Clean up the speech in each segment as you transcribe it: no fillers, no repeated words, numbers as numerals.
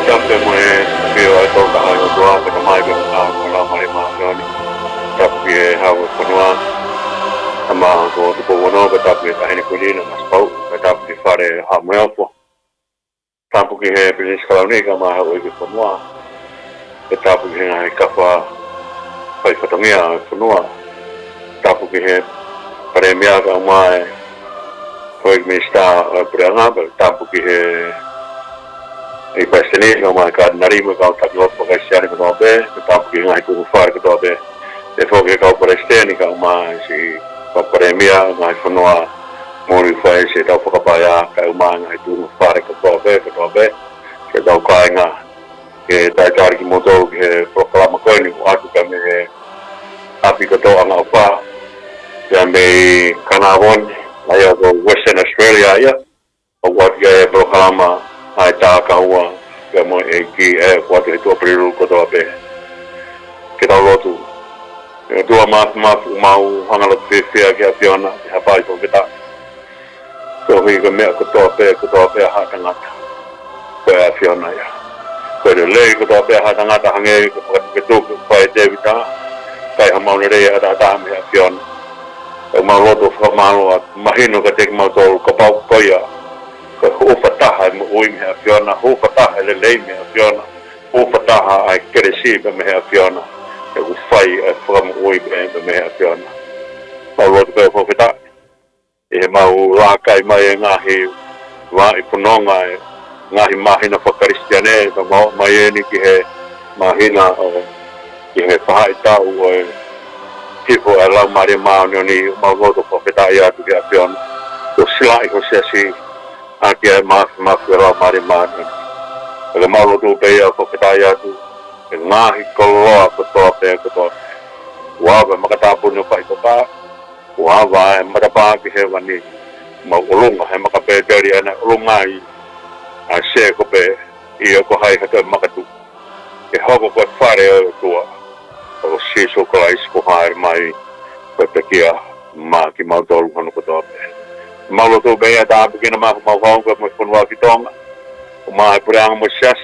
tampe mo pio ai to ka ai do a ka mai ka la mari ma no tapi hawo konwa ama ko ko wono ka tapi ka ni kulina mas pau ka tapi fare ha mo tapu ki he pinis kalani ka ma hawo ki konwa ka tapu ki ai ka fa pai fatongia konwa tapu ki he premia ka mai foi mista pranga tapu ki he e pastene no ma ka nari mo ka ta lo ko ka share ko be tapu ki ai ko far ko be e fo ke ka presteni ka ma si ka premia ngai konwa mori fai se ta fo ka pa ya ka ma ngai tu far ko be ke ta ka nga ke ta tar ki mo to ke proklama ko ni atu ka me api ko to anga pa ya me kanawon ya go Western Australia ya o wat ke proklama ai ta ka wa ke mo e ki e wat e to priru ko to be ke ta lo tu dua mau hangala fefea ke afiona ha pai ko beta so hi ko me ko to pe ha tanga ko afiona ya ko le ko to pe ha tanga ta hange ko to pai de bita kai ha mau re ada ta me afiona e mau lo to fa mau mahino ka tek mau to ko pau ko ya ko ho fata ha mo oi me afiona ho fata le me afiona ho fata ai cresci me afiona o fai from oi me afiona mau lo pe fo feta e mau la kai mai ngahi wa i punonga ngahi mahina fa kristiane to mai ni ki he mahina o ki he fa ita o tipo ala mari ma ni mau lo fo feta ya tu afiona o slai ko se a ki ma la mari ma le mau lo pe ya fo feta ya tu ngahi ko lo ko to pe ko to wa ba makata puno pa ito pa wa ba makapa ki he wani ma ulung he makape dari ana ulungai a se ko pe I ko hai ka makatu e hogo ko fare to o se so ko ai ko hai mai ko te kia ma ki ma dol kono ko to pe ma lo to be ta bugina ma ko mo wa ki tonga ma purang mo sas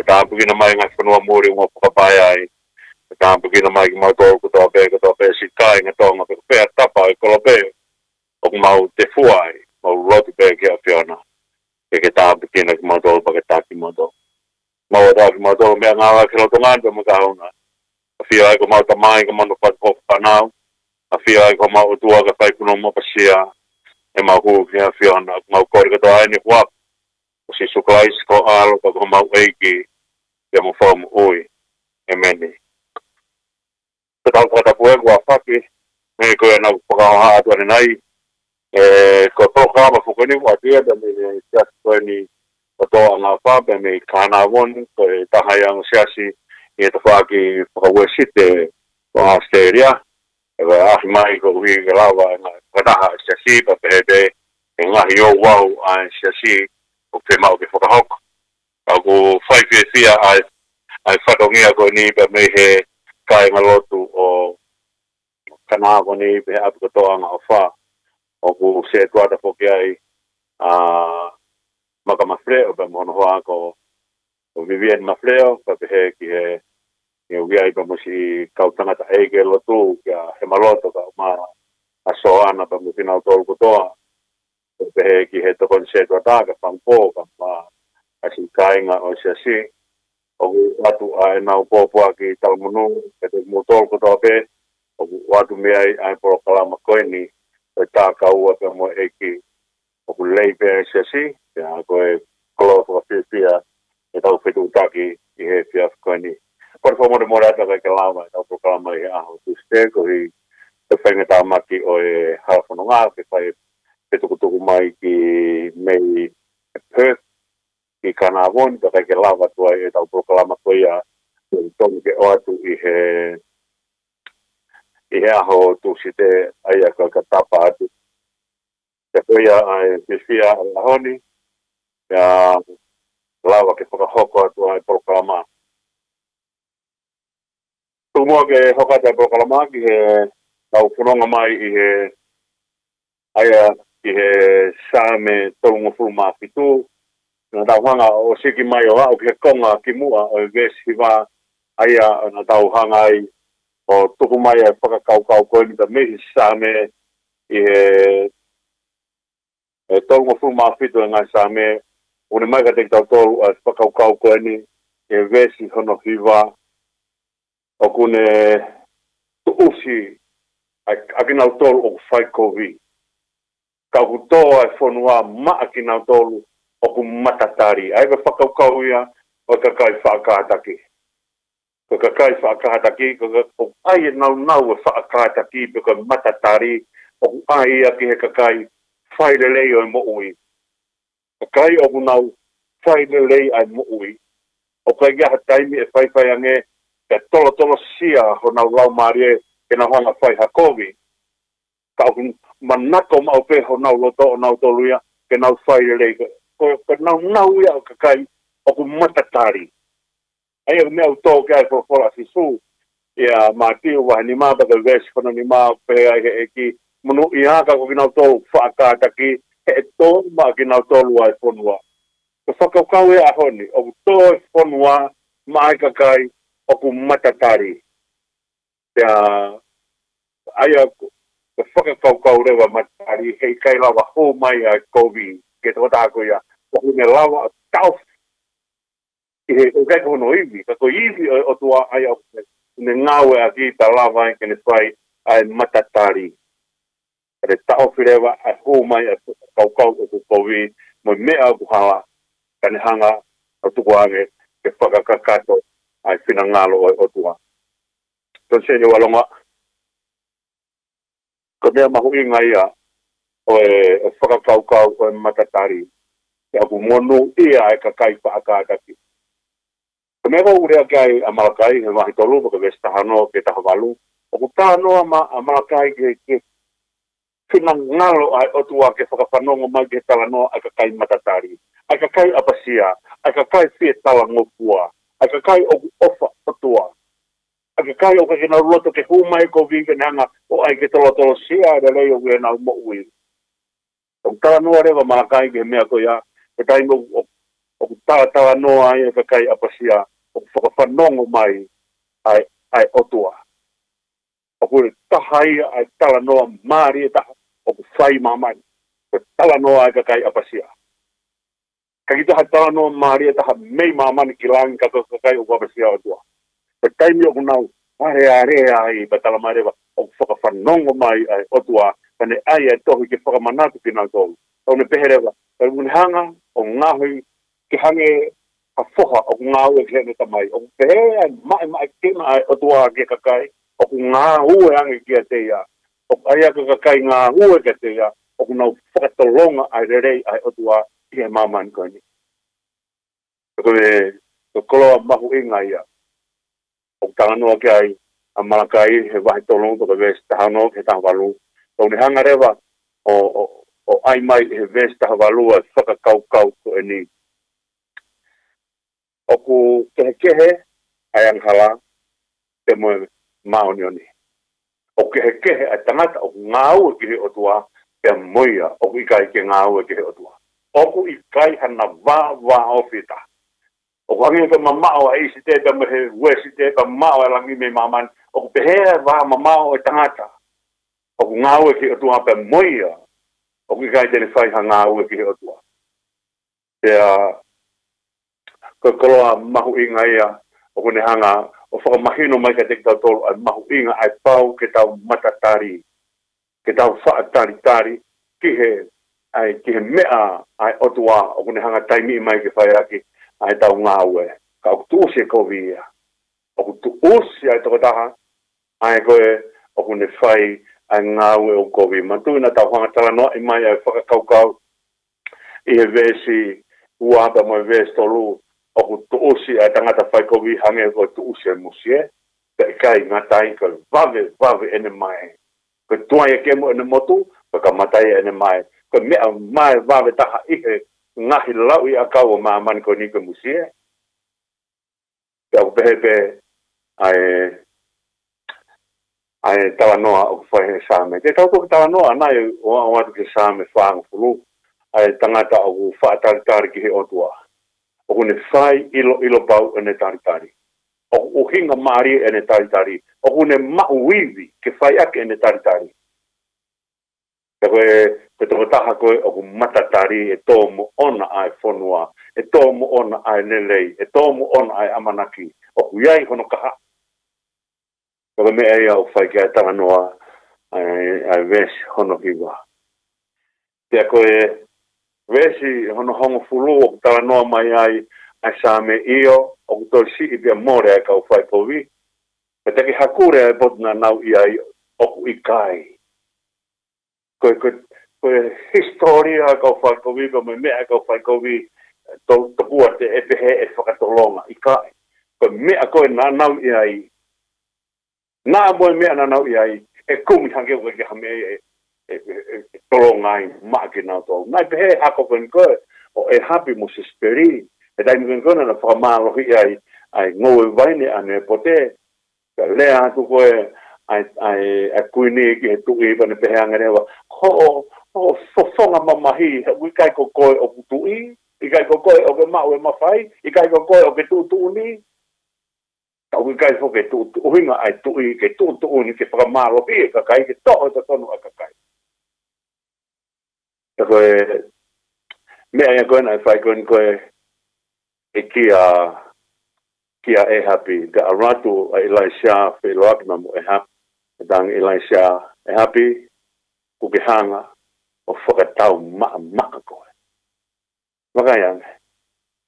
ta bugina mai ngas kono mori mo papaya ai ta bugina mai ma to ko to be si kai nga tonga pe tapa ko be o mau te fuai mau lo te be ki afiona ke ta bugina ma to ba ke ta ki ma to mau da ki ma to me nga ki lo tonga mo ka una afia ko mau ta mai ko mo pa ko pa nau afia ko mau tua ka pai kuno mo pasia e mau ku ki afiona mau ko ke to ai ni wa si suklais ko alo ko mau eiki ya mo fam oi emeni ta ta puego a faki me ko na ko ha to nei ko programa fu ko ni wa dia da me just ko ni to na fa be me kana won ko ta hayang siasi e to faki ko wesite ko Australia e va mai ko wi grava na ta ha siasi pa de nga yo wow an siasi o te mau ke whakahoko. Ako whaiwhia ai whatongia ko ni pe me he kai ngalotu o kanako ni pe apu katoanga o wha. O ku se tuata whoki ai maka mafreo pe mono hoa ko o Vivian mafreo pe he ki he ni ugi ai pe musi kautangata eike lotu kia he maloto ka ma asoana pe musi nau tolu kutoa. Pe he ki he tokon se tuata ka pangpo ka ma asi kainga o siasi o watu ai nau popo ki talmunu ke te motol ko tope o watu me ai proklama koini e ta ka ua pe mo eki o lei pe siasi ya ko e kolo ko fia e tau fetu taki I he fia koini por favor morata ka lava ta proklama I a o ste ko I te fenga ta maki o e hafononga ke fai fetu ko mai ki mei Perth I kana won da ke lava tua e tau proklama ko ia tong ke o atu I he aho tu site ai ka tapa atu te ko ia ai fia la honi ya lava ke hoko atu ai proklama tu mo ke hoka te proklama ki he tau punonga mai I he ai I he same tongo fu ma fitu na tau hanga o siki mai o au ke konga ki mua o vesi wa aia na tau hanga ai o tuku mai e whakakaukau koe ni ta mehi sa me e tonga fu ma fito ngai sa me o ne mai ka te tau tolu a whakaukau koe ni e vesi hono hiwa o kune tu usi a kina tolu o whai kovi ka kutoa e whanua maa kina tolu o ku matatari. Ai ka whakaukau ia o ka kai whakataki. Ko ka kai whakataki, ko ai e nau e whakataki pe ka matatari o ku ai ia ki he ka kai whairelei o mo ui. Ka kai o ku nau whairelei ai mo ui. O kai ia taimi e whaiwhai ange ke tolo sia ho nau lau marie ke na hanga whai hakovi. Ka o ku manako mau pe ho nau loto o nau toluia ke nau whairelei ko nau ia o ka kai o ku matatari. Ai o mea uto ke ai fola si su ia matiu wa ni ma ba ka ves kono ni ma pe ai e ki munu ia ka ko kina to whakataki e to ma kina to lua e fonua. Ko whakakau e ahoni o to e fonua mai ka kai o ku matatari. Ia ai o ko whakakau rewa matatari hei kai lawa ho mai a COVID ke to tako ia o ku me lawa tau o kai kono iwi ka ko iwi o tua ai o ne ngawe a ki ta lava ke ne fai ai matatari re tau firewa a ho mai a kau o COVID mo mea ku hala ka ne hanga o tuku age ke whakakakato ai whina ngalo o tua. Ton se ni walonga ko mea mahu inga ia o e whakakau o e matatari ke aku monu ia e ka kai whaakataki. Ko mea ko urea kai a malakai he mahi tolu ka vesta hano ke tahavalu o ku tāno a malakai ke whina ngalo ai o tua ke whakawhanongo mai ke talanoa a ka kai matatari. Ai ka kai apasia, ai ka kai whie talangopua, ai ka kai o ofa o tua. Ai ka kai o ka kina roto ke humai ko vinga nanga o ai ke tolo sia de leo we na mo ui. O talanoa rewa malakai ke mea ko ia, ke taimo o talanoa ai ka kai apasia, o whakawhanongo mai ai o tua. O kore tahai ai talanoa maari e taha o ku whai mamai. Ko talanoa ai ka kai apasia. Ka kita ha talanoa maari e taha mei mamani ki langi ka kai o ku apasia o tua. Ko taimi o ku nau area ai ba talamarewa o ku whakawhanongo mai ai o tua. Kane ai ai tohi ke whakamanatu ki nau tolu. Tau ne peherewa. Tau ne hanga o ngahui ki hange a whoha o ku ngāu e kene tamai. O ku pehe mai kena ai o tua ke kakai. O ku ngā hue ange kia te ia. O aia ka kai ngā hue kia te ia. O ku nau whakatolonga ai rerei ai o tua i he mamani koini. Ko me koloa mahu inga ia. O tanganoa ki ai a malakai he wahi tolonga toka vesi tahano ke tahawalu. O ne hanga rewa o ai mai he vesi tahawalu a whakakau ko e ni. O ku kehe ai anghala te moe maonioni. O kehe a tangata o ngāu e kihe o tua pe moia o ku ikai ke ngāu e kihe o tua. O ku ikai hana wā o whita. O ku hangi ka mamao a isi te me he wesi te ka mamao e langi me mamani. O ku pehea wā mamao e tangata. O ku ngāu e kihe o tua pe moia o ku ikai tene whai ha ngāu e kihe o tua. Pea ko koloa mahu inga ia o kone hanga o whakamahino mai ka te tau tolu ai mahu inga ai pau ke tau matatari, ke tau whaatari ki he mea ai otua o kone hanga taimi mai ke whaiaki ai tau ngāue. Ka o kutu usi e kovi ia. O kutu usi ai toko taha ai koe o kone whai ai ngāue o kovi. Matuina tau hanga tala noa i mai ai whakakaukau i he vesi uapa mo vesi tolu o ku tuusi ai tangata whai kovi hange ko tuusi e musie. Te kai ngatai ko vave ene mai. Ko tuai e kemo ene motu, ko ka matai ene mai. Ko mea mai vave taha ihe ngahi lau i akau o maamani ko ni ko musie. Te au pehepe ai tawa noa o ku whai he sāme. Te tau ko tawa noa nai o atu ke sāme whaanga fulu. ai tangata o whaatari ki he otua. O kune whai ilo pau ene tari. O hinga maari ene tari. O kune mauiwi ke whai ake ene tari. Te toko taha koe o ku matatari e tō mo ona ai whonua, e tō mo ona ai nelei, e tō mo ona ai amanaki, o ku iai hono kaha. Te mea ia o whai kia tanga noa ai vesi hono hiwa. Te koe vesi hono hongo fulu o ku tala noa mai ai sa me io o ku tō si i pia more ai kau whai kovi. Te teki hakure ai potna nau iai o ku ikai. Koe historia kau whaikowi, ko me mea kau whaikowi, tō pua te epehe e whakatolonga, i kai. Koe mea koe nā nau i ai, nā moe mea nā nau i ai, e kumi hange koe ki hame e tolonga ai, maa ki nā tō. Nai pehe hako koe, o e hapi mo se speri, e taimi koe na whakamālohi ai ngoe waine ane pote, ka lea hatu koe, ai kuini ki he tui pane peheanga rewa, ho fofonga mamahi, i kai ko koe o putui, i kai ko koe o ke mau e mawhai, i kai ko koe o ke tūtūni, tau i kai fo ke tūtūhinga ai tui, ke tūtūni, ke whakamālo hi, ka kai, ke toho ta tonu a ka kai. Ka koe, mea ia koe nai whai koe, e kia e hapi, te aratu a Elisha, whi loaki mamu e hapi, dang Elisha e hapi, ku ke hanga, o whakatau maa koe. Wakaiange.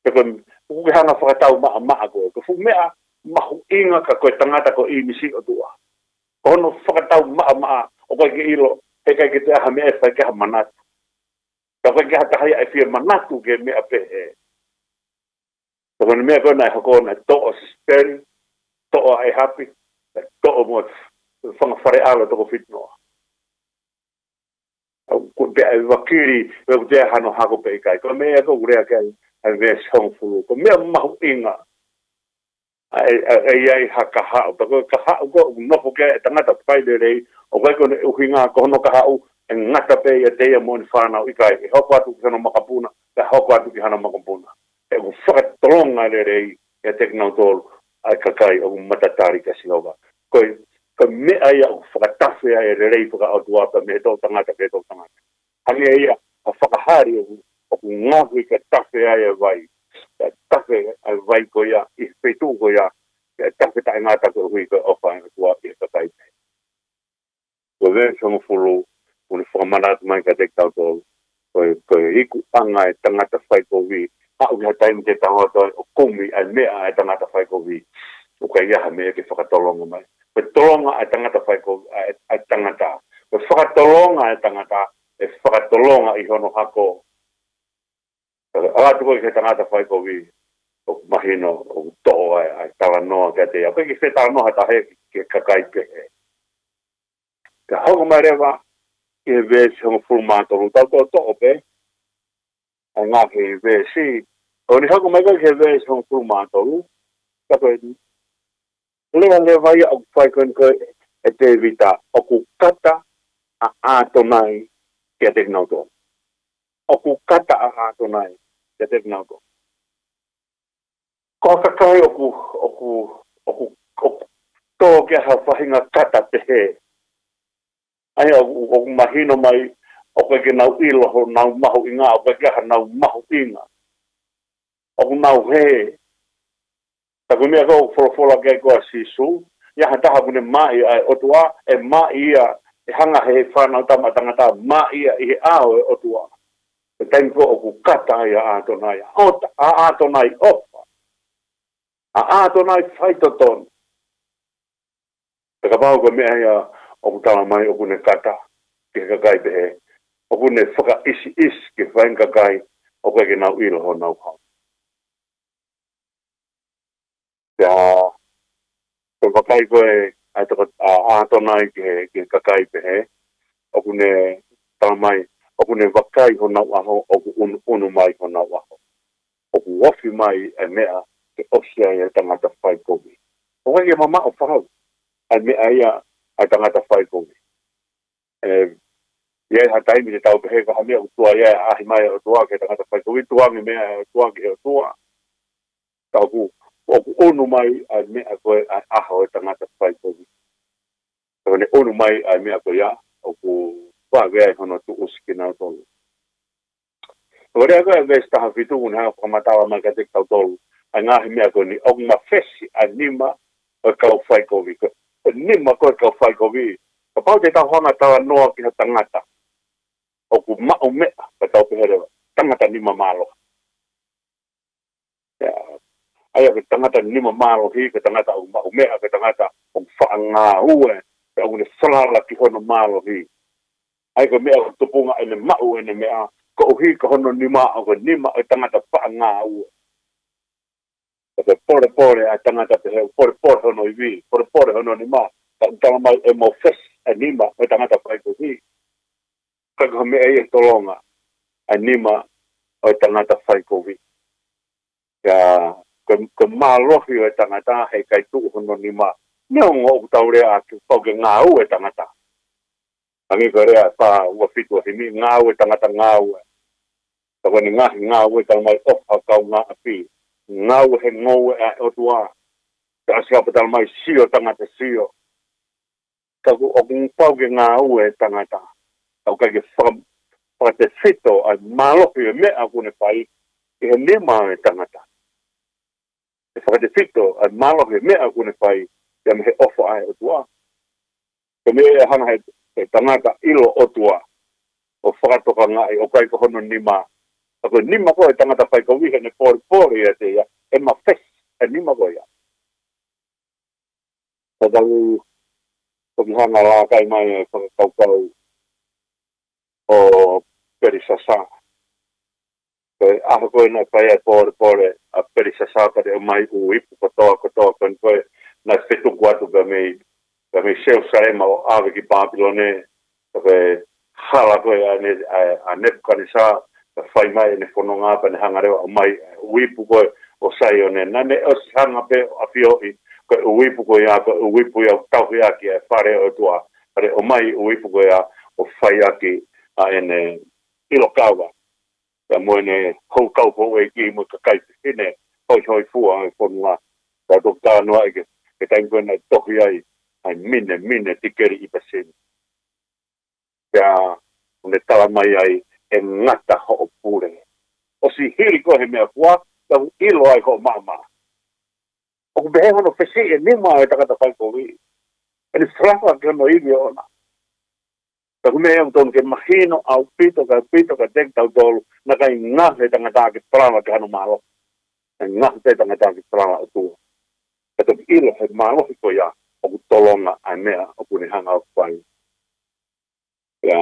Te koe, ku ke hanga whakatau maa koe. Ko fu mea, mahu inga ka koe tangata ko i misi o tua. Ko hono whakatau maa, o koe ke ilo, he kai ke te aha mea e whai ke ha manatu. Ka koe ke ha tahaya e whia manatu ke mea pehe. Ko koe mea koe nai hako nai to'o sisperi, to'o e hapi, to'o mo whangawhare ala toko whitnoa. Ko te ai wakiri, ko te hano hako pe kai. Ko mea ko urea kai, ai mea songfulu. Ko mea mahu inga, ai haka hao. Ko ka hao ko unofo ke tangata whaide rei, o kai ko ne uhinga ko hono ka hao, e ngata pe ia teia mo ni whanau i kai. E hoko atu ki hana makapuna, e hoko atu ki hana makapuna. E ko whakatolonga rei, e teknau tolu, ai kakai o matatari kasi hova. Ko mea ia o whakatafe ai rei whakaotuata me tō tangata ke tō tangata. Hangia ia a whakahari o ku ngahu i ka tafe ai e vai. Ka tafe ai vai ko ia, i whetu ko ia, ka tafe tai ngata ko hui ka ofa i tua i ka taipe. Ko vea whangafuru, kuni whakamanatu mai ka tektau tō, ko iku anga e tangata whai ko hui, hau ki ha taimi te tangata o kumi ai mea e tangata whai ko hui. O ka ia ha mea ke whakatolonga mai. Ko tolonga ai tangata whai ko ai tangata. Ko whakatolonga ai tangata, e whakatolonga i hono hako. Aratu ko i ke tangata whai ko vi, o mahino, o toho ai tala noa kia te ia. Ko i ke tala noa ta he ke kakai pehe. Ka hoko mai rewa, i he vesi hongo furu mātoru, tau tō toho pe, ai ngā ke i vesi. O ni hoko mai ko i ke vesi hongo furu mātoru, ka koe ni. Lea vai au whai koe e te vita o ku kata a ātonai kia te knauto. O ku kata a ātonai kia te knauto. Ko kakai o ku tō kia ha whahinga kata te he. Ai o ku mahino mai o koe ke nau ilo ho nau mahu inga o koe kia ha nau mahu inga. O ku nau he. Tako mea kau wholofola kei koa sisu, ia hataha pune mai ai otua, e mai ia, e hanga he whanau tamatangata, mai ia i he ao e otua. E taimi ko o ku kata ia ātonai, a ātonai ofa, a ātonai whaitoton. Te kapau ko mea ia o ku tala mai o kune kata, ki kakai pehe, o kune whaka isi ki whain kakai, o koe ke nau ilo ho nau hau. Ko kakai koe ai toko ātonai ke kakai pehe, o kune talamai, o kune wakai ho nau aho, o ku unu mai ho nau aho. O ku wofi mai e mea ke osia ia tangata whai kovi. O kai ke mama o whahau, ai mea ia ai tangata whai kovi. Ia hatai mi te tau pehe ka hamea utua ia ahi mai o tua ke tangata whai kowi tuangi mea o tua ke o tua. Tau ku o onu mai ai mea koe ai aho e tangata whai kowi. Tau ne onu mai ai mea koe ia o ku whagea i hono tu usiki nao tolu. O rea koe vesi taha fitu un hea whamatawa mai ka te kau tolu. Ai ngahi mea koe ni o ma fesi a nima o kau whai kowi. Nima koe kau whai kowi. Ka pau te tau hanga tawa noa ki ha tangata. O ku mao mea ka tau peherewa. Tangata nima malo. Ai ke tangata nima malo hi, ke tangata o mao mea, ke tangata o whaanga ue. Ke au ne whalala ki hono malo hi. Ai ke mea o tupunga ene mao ene mea. Ko hi ka hono nima o ke nima o tangata whaanga ue. Ke pore a tangata pehe, pore hono i vi, pore hono nima. Tala mai e mo fes a nima o tangata whaiko hi. Ka mea e tolonga a nima o tangata whaiko vi. Ka malohi o tangata hei kai tu hono nima. Neo ngō taurea a ki pauke ngā ue tangata. Angi ka rea pa ua fitu himi ngā ue tangata ngā ue. Ka wani ngahi ngā ue tala mai ofa kau ngā api. Ngā ue he ngō e a otua. Ka asiapa tala mai sio tangata sio. Ka ku o pauke ngā ue tangata. Ka kai whakate fito a malohi o mea kune pai. I he nima e tangata. E whakate fito a malohi o mea kune pai. Ia me he ofa ai otua. Ka mea e hana he tangata ilo otua. O whakatoka ngai, o kai ka hono nima. Ako nima koe tangata pai ka wihe ne pori e te ia. E ma fes, e nima koe ia. Ka tau, toki hana la kai mai e whakakaukau o perisasa. Koe aho koe na pai e pore, a perisasa kare o mai uipu kotoa koe na whetu kuatu ka mei seo sarema o awe ki Papilone. Koe hala koe a Nebuchadnezzar. Ka whai mai ne whanonga pa ne hangarewa o mai uipu koe o sai o ne. Nane o si hanga pe a whioi koe uipu koe a koe uipu ia tauhi aki e whare o tua. Kare o mai uipu koe a o whai aki a ene ilo kawa. Ka moene hou kaupo e ki mo ka kaipi hine hoi fua e whanonga. Ka tok tānoa e ke tainkoe nei tohi ai mine tikeri i pasini. Ka ne tala mai ai e ngata ho pure. O si hiri ko he mea kua, tau ilo ai ho mama. O ku behe hono whesi e nima e takata whai kowi. E ni whraka ke no iwi ona. Ka ku mea tonu ke mahino au pito ka tek tau tolu, na kai ngahe tangata ke prana ke hano malo. E ngahe tangata ke prana o tua. E toki ilo he malo hiko ia, o ku tolonga ai mea o ku ni hanga o whai. Ya,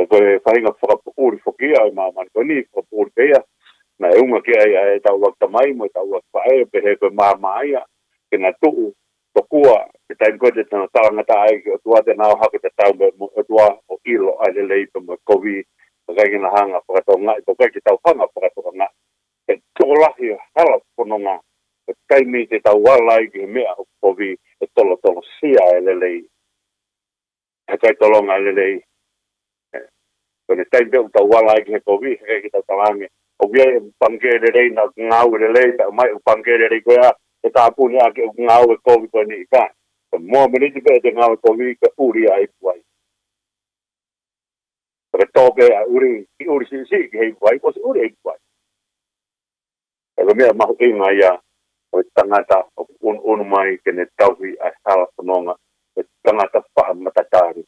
koe whainga whakapuuri whokia e mamani koe ni whakapuuri pea. Na e unga ke ai e tau wakta mai mo e tau wakta e pehe koe mama ia. Ke na tuu, tokua, ke taim koe te tana tarangata ai ki o tua te nao hake te tau me o tua o ilo ai le leipa mo kovi. Ka kai kina hanga whakato ngai, ko kai ki tau hanga whakato ngai. E tōlahi hala whanonga. Ke taimi te tau wala i ki mea o kovi e tolo sia e le lei. He kai tolonga e le lei. Kone taim peo tau wala i ki he kovi, he kai ki tau talange. O kia e pangere rei na ngau re lei, ta mai o pangere rei koea, e tā puni a ke ngau e kovi koe ni i kai. Ka mua miniti pe te ngau e kovi ka uri a i puai. Ka tōpe a uri, ki uri si ki hei puai, ko si uri hei puai. Ka mea mahu inga ia, o tangata o unu mai ke ne tauhi a hala whanonga, o tangata wha matatari.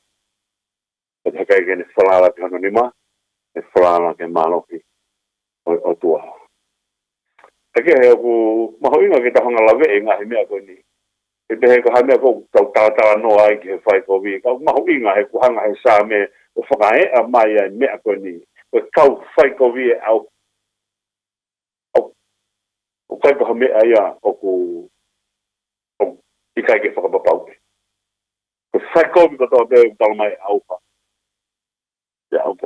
Ka te kai ke ne whalala ke hano nima, ne whalala ke malohi. O tua. Take he ku maho inga ke tahanga lawe e ngahi mea koe ni. E te he ka hamea ko tau tātara no ai ki he whai koe ka maho inga he ku hanga he sā me o whakae a mai ai mea koe ni. Ko kau whai koe e au o kai ka hamea ia o ku i kai ke whakapapau. Ko whai koe ko tau te tala mai au pa.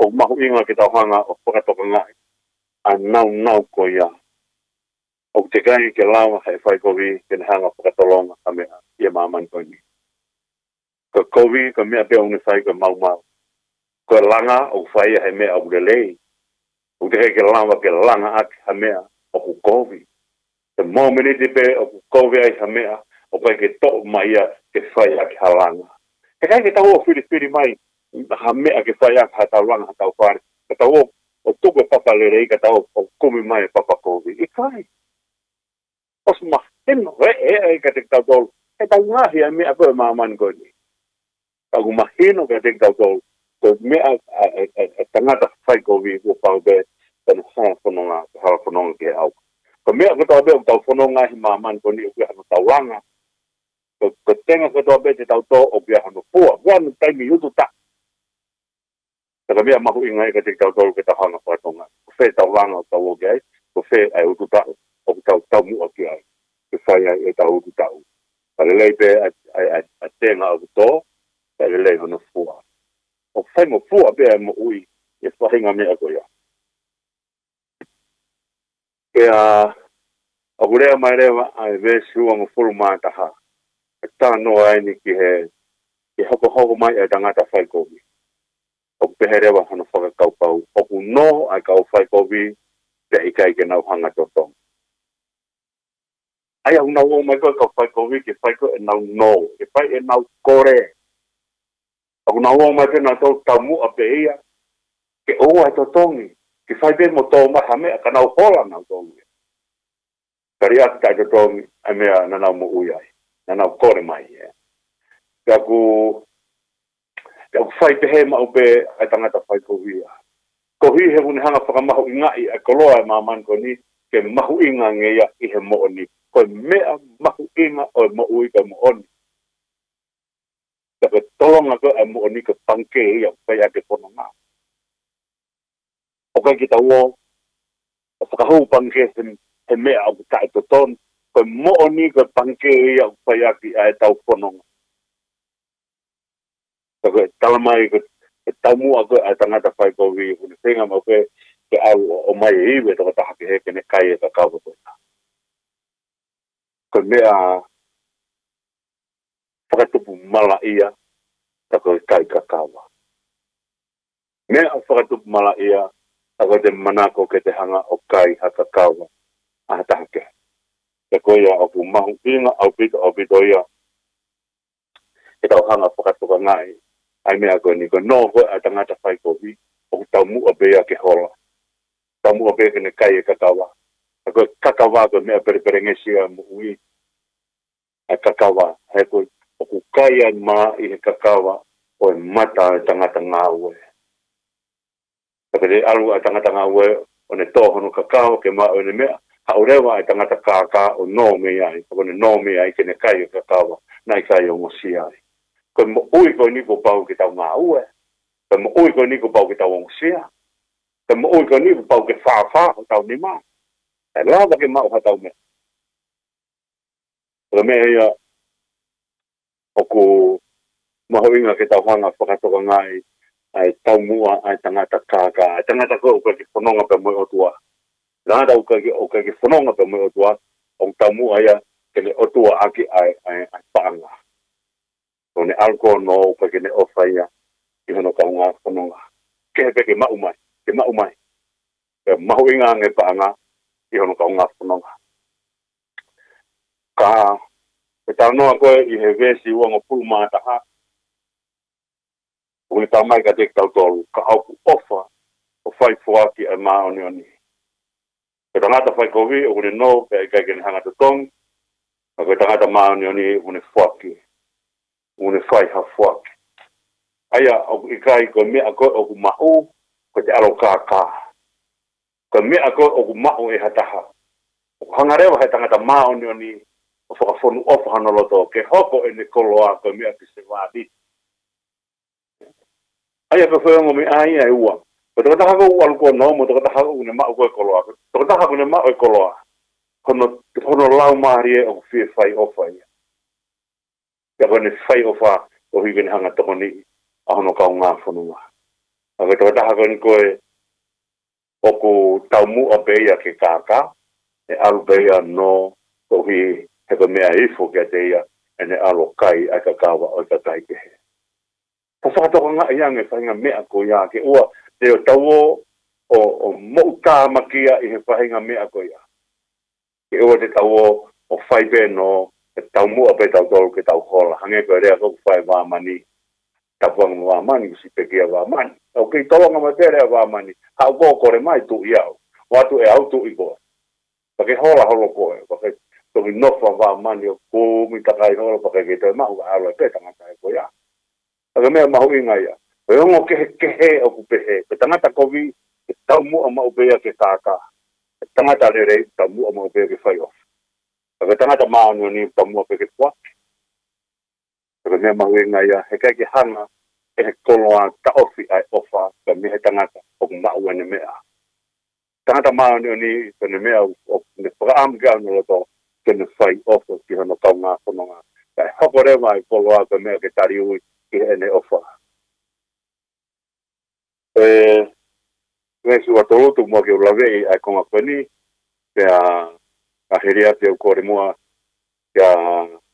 O maho inga ke tahanga o whakatoka ngai. A nau ko ia. O te kai ke lawa hei whai kovi ke hanga whakatolonga a mea ia mamani koe ni. Ka kovi ka mea peo ni whai ka mau. ko langa o fai he me o lei o te ke langa ke langa ak ha me o ku kovi te momene te pe o ku kovi ai ha me o ke to mai ke fai ak halanga e kai ke tau fili mai ha me ke fai ak ha tau langa ha tau fare ke tau o tuko papa le rei ke tau o kumi mai papa kovi i kai os ma no e ke te tau tol e tau ngahi a me a koe maman ko ni tau mahino ke te tau tol ko me a tangata fai kovi o pau be tanu ha fononga ha fononga ke au ko me ko tau be o tau fononga hi maman ko ni o ke hanu tau langa ko tenga ko tau be te tau to o ke hanu pua wan tai mi utu ta ka me ma hu inga ke te tau tol ke tau hanga fononga ko fe tau langa tau o ke ko fe ai utu ta o tau mu o ke ai ke fai ai tau utu ta ale lei pe a tenga o to ale lei no fua o fai mo fua pe mo ui e whahinga mea ko ia e a urea mai rewa ai vesi ua mo fulu mātaha e tāno ai ni ki he hoko mai e tangata whai kovi o pehe rewa hana whakakaupau o ku no ai kau whai kovi te ikai ke nau hanga totong ai au nau o mai koe kau whai kovi ke whai koe e nau no e whai e nau kore au nau o mai pena tau tau mua pe ia ke o ai totongi ke whai pe mo tō maha mea ka nau hola nau tongi kari ati tai totongi ai mea na nau mo ui ai na nau kore mai e ka ku whai pe he mau pe ai tangata whai kovi ko hi he un hanga whakamahu inga i a koloa e maman ko ni ke mahu inga ngeia i he mo ni ko mea mahu inga o mo ui ka mo oni ka tolonga ko e mo ni ka panke ia whai ake pono ngā o kai ki ta uo o whakahu panke he mea au tai to ton ko mo ni ka panke ia whai ake ai tau pono ngā ka talamai ka e taumua ko ai tangata whai kovi hune whenga mau ke au o mai e iwe toko taha ke heke ne kai e ka kaua koe. Ko mea whakatupu mala ia tako kai ka kaua. Mea whakatupu mala ia tako te manako ke te hanga o kai ha ka kaua a taha ke. Ke koe ia o ku mahu inga au pito ia e tau hanga whakatuka ngai ai mea koe ni ko no koe ai tangata whai kovi o ku tau mua bea ke hola. Tau mua bea ke ne kai e ka kaua. Ako kakawa ko mea pere ngesia mo ui. A kakawa. He ko o ku kaya ma i he kakawa o e mata e tangata ngā ue. Taka te alu a tangata ngā ue o ne tōhono kakao ke ma o ne mea. Ha urewa e tangata kākā o nō mea ai. Ko ne nō mea ai ke ne kai e kakawa. Nai kai o ngosi ai. Ko mo ui ko ni ko pau ke tau ngā ue. Ko mo ui ko ni ko pau ke tau ngosia. Ko mo ui ko ni ko pau ke whawha o tau ni maa. E lava ke mau hatau me. Ko mea ia o ku mahoinga ke tau hanga whakatoka ngai ai tau mua ai tangata kāka. Ai tangata ko uka ki whanonga pe moe o tua. Nāda uka ki whanonga pe moe o tua o tau mua ia ke ne o tua aki ai paanga. Ko ne alko no uka ke ne ofa ia i hono ka ngā whanonga. Ke hepe ke mau mai. Ke mau mai. Ke mahoinga nge paanga i hono ka ngā whanonga. Ka e tau noa koe i he vesi uanga pulu mātaha. Ui tā mai ka te tau tolu. Ka au ku ofa o whai fuaki ai maa oni oni. Ka tangata whai kovi o kune no pe ai kai kene hanga tutong. Ka tangata maa oni oni une fuaki. Une whai ha fuaki. Aia o i kai ko mea koe o ku mahu ko te alo kākā. Ko mea koe o ku mahu e hataha. O hangarewa he tangata maa oni oni o whakafonu ofa hanoloto ke hoko e ne koloa ko mea ki se wādi. Aia ka whaongo me ai ai ua. Ko te kataha ko ua luko no mo te kataha ko une mao koe koloa. Te kataha ko ne mao e koloa. Kono lau maari e o whie whai ofa ia. Ia koe ne whai ofa o hui kene hanga toko ni a hono kau ngā whanunga. A te kataha ko ni koe o ku tau mua beia ke kāka e alu beia no ko hui he ko mea ifo kia te ia e ne alo kai ai ka kawa o ka kai ke he. whakatoka ngā iange whahinga mea ko ia, ke ua te o tau o mouta makia I he whahinga mea ko ia. Ke ua te tau o whaipe no, ke tau mua pe tau tolu ke tau hola, hange koe rea koku whai wāmani, tapuanga wāmani, kusi pekia wāmani. Au kei tolonga mai pe rea wāmani, hau kō kore mai tu iau, watu e au tu I koe. Pake hola holo koe, pake toki nofa wāmani o kūmi takai hola, pake ke toi mahu alo e pe tangata e koe ia. Aga mea mahu inga ia. Pe ongo kehe o kupehe. Pe tangata kovi, ke tau mua maupea ke tāka. Pe tangata rere, tau mua maupea ke whai off. Aga tangata maano ni tau mua pe ke tuaki. Aga mea mahu inga ia. He kai ke hanga, e he koloa ta ofi ai ofa, ka me he tangata o mau ane mea. Tangata maano ni, kene mea o ne whakaam ke anu loto, kene whai off o ki hana tau ngā whanonga. Kai hoko rewa I koloa ka mea ke tari ui, ki ene ofa. Nesi wa tolotu mua ke ulawei ai konga kwani, a heria te u kore mua, kia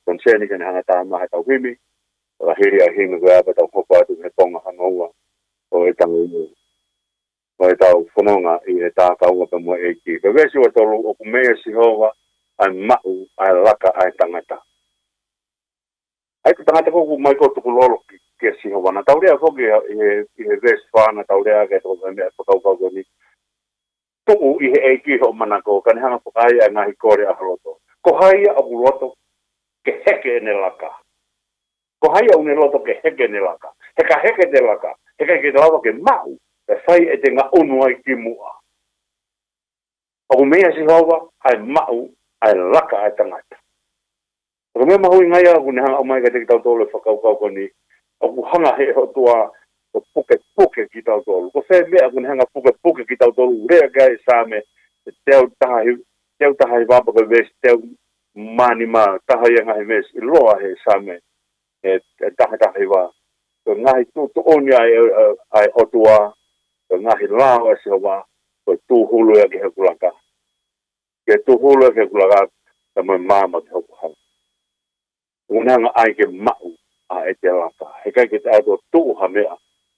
konseni kene hanga tā maha tau himi, a heria himi koe apa tau hopa atu me tonga hangaua, o e tangu imu, o e tau whanonga I e tā kaunga pa mua eiki. Ka vesi wa tolu o kumea si hova, ai mau, ai laka, ai tangata. Ai ka tangata koku mai ko tuku lolo ki si hova, na taurea koki I he vesi whana taurea ke toko mea whakaukau ni. Tuku I he eiki ho manako, kani hanga whakai ai ngahi kore a haloto. Ko haia a uloto ke heke ne laka. Ko haia une loto ke heke ne laka. Heka heke ne laka. Heka ke te lawa ke mau. E whai e te ngā unu ai ki mua. Aku mea si hawa, ai mau, ai laka ai tangata. Ako mea mahui ngai a kune hanga o mai ka te ki tau tolu whakaukau koni. Aku hanga he ho tua o puke ki tau tolu. Ko whai mea kune hanga puke ki tau tolu. Rea kai sāme, teo tahai wāpaka vesi, teo mani mā, tahai a ngahi vesi, I loa he sāme, e tahai wā. Ko ngahi tu oni ai otua, ko ngahi lao e siha wā, ko tu hulu e ki he kulaka. Ke tu hulu e ki he kulaka, ka mai māma ki hoku hanga. Unanga ai ke mau a e te laka. He kai ke te ato tuha mea,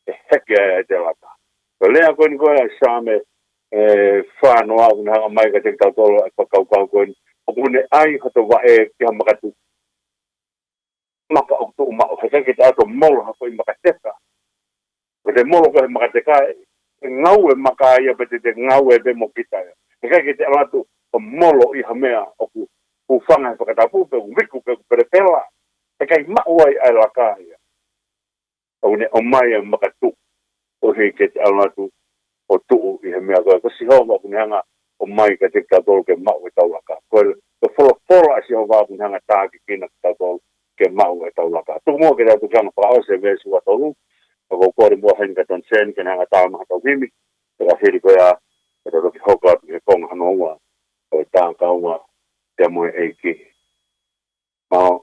e heke e te laka. Ko lea koe ni koe a sāme, whānoa unanga mai ka te tautolo e whakaukau koe ni. O kune ai hato wae ki ha makatu. Maka o tu mao. He kai ke te ato molo ha koe makateka. Ko te molo koe makateka e ngau e maka ia pe te ngau e be mo kita. He kai ke te alatu o molo I ha mea o ku whanga e whakatapu pe wiku pe perepela. E kai mauai ai laka ia. O ne o mai e makatu. O hei ke te alatu o tuu I he mea koe. Ko si homa kune hanga o mai ka te katolo ke mau e tau laka. Koe fola si homa kune hanga tāki kina ke katolo ke mau e tau laka. Tuku mua ke tau kanga whaose vesi wa tolu. Ko kore mua hain ka ton sen ke hanga tā maha tau himi. Te ka hiri koe a ke tau ki hoka ke konga hanoa. O e tā kaunga te moe eiki. Mao.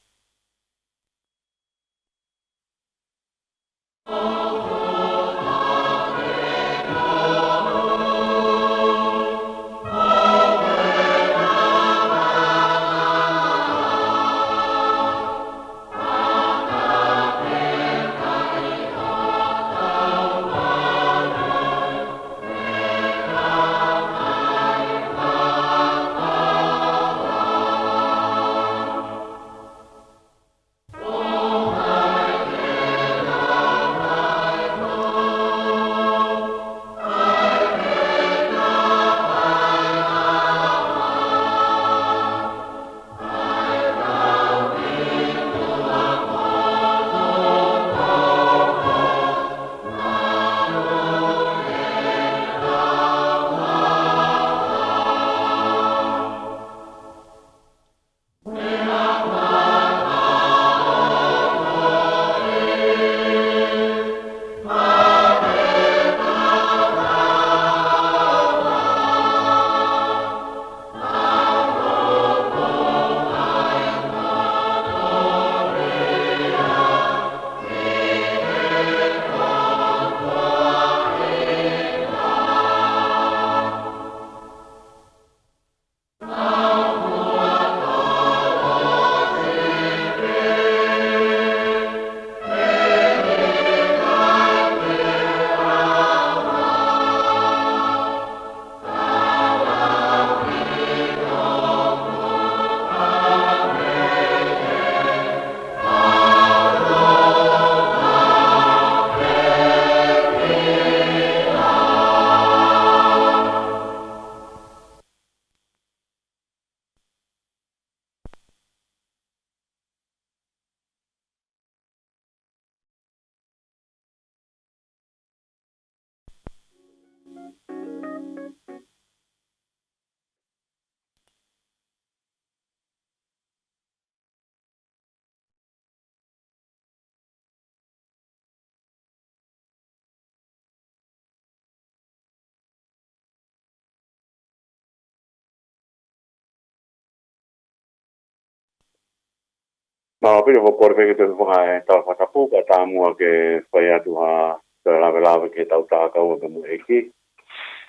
Ma pili mo por pe ke te whanga tau whatapuka tā mua ke whai atu ha te lawe ke tau tā kau ke mu eki.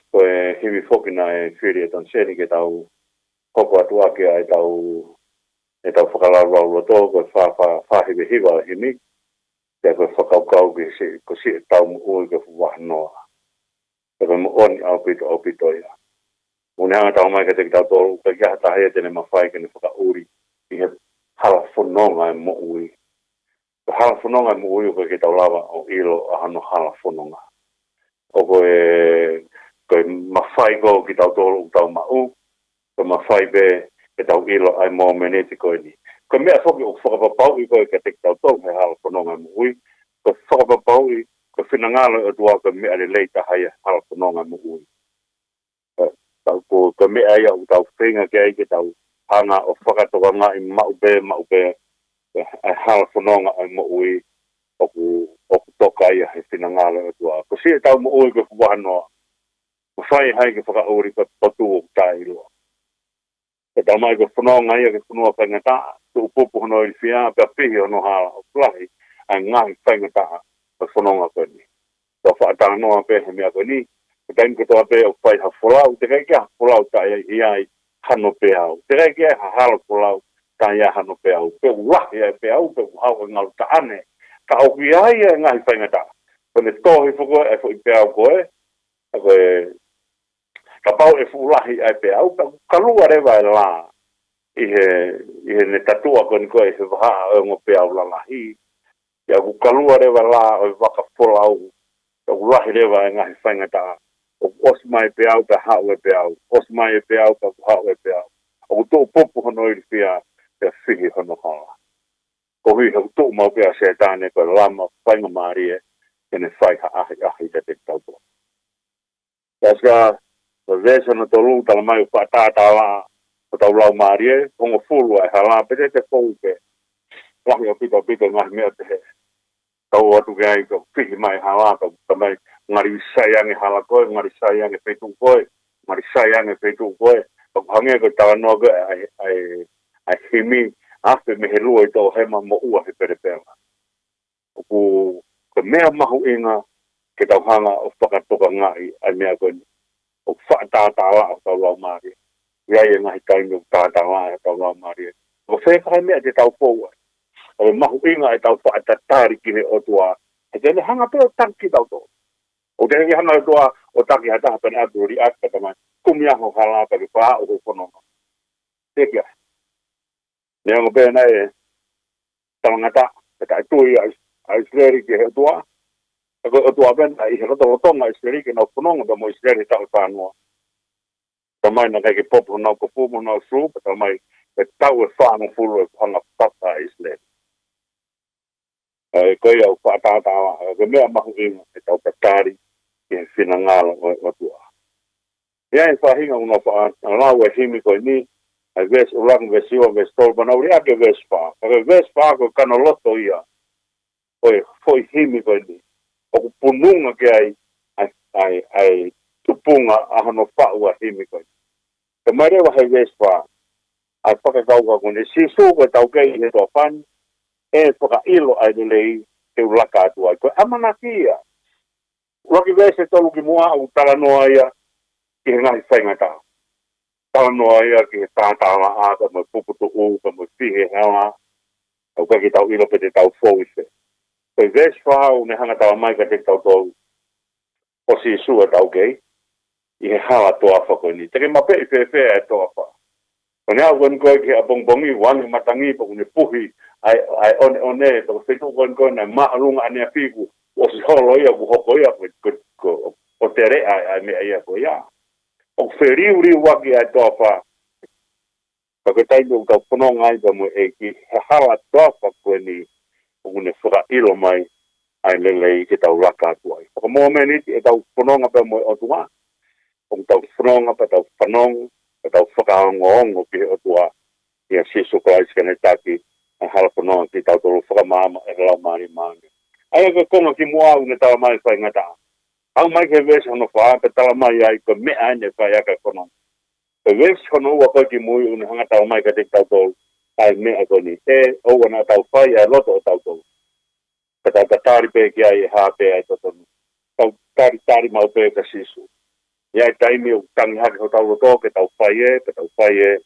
Ko e hiwi whokina e whiri e ton seri ke tau hoko atua ke ai tau e tau whakalau rau roto ko whahiwe hiwa himi. Te ko whakaukau ke si ko si tau mu ui ke whanoa. Te ko mu oni au pito ia. Mune hanga tau mai ke te tau tolu ke kia tahia tene mawhai ke ne whakauri i he hala whanonga e mo ui. Hala whanonga e mo ui ko ke tau lawa o ilo a hano hala whanonga. O ko e mawhai ko ki tau tolu tau mau, ko mawhai be ke tau ilo ai mo meneti ko ni. Ko mea whoki o whakapapau i ko ke te tau tolu he hala whanonga e mo ui. Ko whakapapau i ko whinangalo o tua ko mea le leita hai hala whanonga e mo ui. Ko mea ia o tau whenga ke ai ke tau hanga o whakatawanga i maube ai hala whanonga ai mo ui o ku toka ia he whinangalo o tua. Ko si e tau mo ui ko whanoa. Ko whai hai ke whakauri ko potu o tai loa. Ke tau mai ko whanonga ia ke whanua whaingata, tu upupu hono i whia, pia pihi hono hala o plahi, ai ngahi whaingata ko whanonga ko ni. Ko whaatanga noa pe he mea ko ni, ko taim ko toa pe o whai ha wholau, te kai kia wholau tai ai hano pe au. Te kai kia ha hala wholau, tai ai hano pe au. Pe ulahi ai pe au, pe uhau e ngalu ta ane. Ka au ki ai e ngahi whaingata. Ko ne tohi whako e whai pe au koe, ako e ka pau e ulahi ai pe au, ka lua rewa e la. I he ne tatua ko ni koe he waha e ngo pe au la lahi. Ia ku ka lua rewa la o i waka wholau, ka ulahi rewa e ngahi whaingata. O osmai pe au ka hau e pe au. Osmai e pe au ka hau e pe au. O tō popu hono i whia pe whihi hono hala. Ko hui hau tō mau pe a se tāne ko lama whainga maari e kene whai ha ahi te te tautua. Taska, ko vesa no tō lū tala mai o whaatata la o tau lau maari e, hongo fulu ai hala pe te whauke. Lahi o pito ngahi mea te he. Tau atu ke ai ko whihi mai hala ka mai ngari sayange hala koe, ngari sayange petu koe, ngari sayange petu koe. Ko hange ko tawa noa koe ai himi afe me he lua i tau hema mo ua he perepenga. Ko mea mahu inga ke tau hanga o whakatoka ngai ai mea koe ni. O whaatata o tau lau maari. Iai e ngahi taimi o tātala o tau lau maari. Ko whekai mea te tau pōua. O mahu inga e tau whaatatari ki he o tua. E tene hanga peo taki tau tō. O te hengi hanga toa o taki hataha pene atu ri aka tamai. Kumi aho halapa ki wha o whanonga. Tekia. Nea ngo pēna e tamangata. E tai tui a isleri ki he toa. Ako o tua pēna i he rotonga isleri ki nau whanonga pa mo isleri tau whanua. Tamai na kai ke popo nau ko fumo nau surupa. Tamai e tau e whanua fulu e hanga papa isleri. Koe au whaatatawa, ko mea mahu inga e tau tatari ki he whinangalo o tua. Ia e whahinga una whaalau e himi koe ni, ai ves urang ves iwa ves tolpa nau rea ke ves wha. Koe ves wha koe kanoloto ia, koe foi himi koe ni. O ku pununga ke ai tupunga ahano whaua himi koe. Ke marewa hei ves wha, ai whakakauka koe ni sisu koe tau kei he toa whani, e whaka ilo ai lei te ulaka atu ai. Koe amana kia. Waki vese tolu ki mua au tala noa ia ki he ngahi whaingata. Tala noa ia ki he tātala a ka mo puputu u, ka mo whihe hela. Au kaki tau ilo pe te tau fōise. Koe vese whahau ne hanga tawa mai ka te tau tolu. O si sua tau kei. I he hala toa whako ni. Teke mape i whewhea e toa wha. Kone au koni koe ki a bongbongi wangi matangi pa kune puhi. Ai one to fitu kon na maalunga ane fiku o si holo ia ku hoko ia ko o tere ai me ia ko ia o feriuri waki ai tofa ka ke tai do ka pono ngai ka mo e ki hala tofa ko ni o ne fora ilo mai ai lele ki tau laka tu ai ko mo me ni e tau pono nga pa mo o tua o tau pono nga pa tau panong pa tau whakaongo ki o tua ia si so kai skene taki hala pono ki tau tolu whakamama e lau maari maange. Ai ka konga ki mua au ne tala mai whai ngata. Au mai ke vese hono whaa, pe tala mai ai ka mea ane whai aka kono. Pe vese hono ua koe ki mui une hanga tala mai ka te tau tolu. ai mea koni e o wana tau whai a loto o tau tau. Kata tari pe ki ai ha pe ai totonu. Tau tari mau pe ka sisu. Ia taimi o tangi hake ho tau loto ke tau whai e,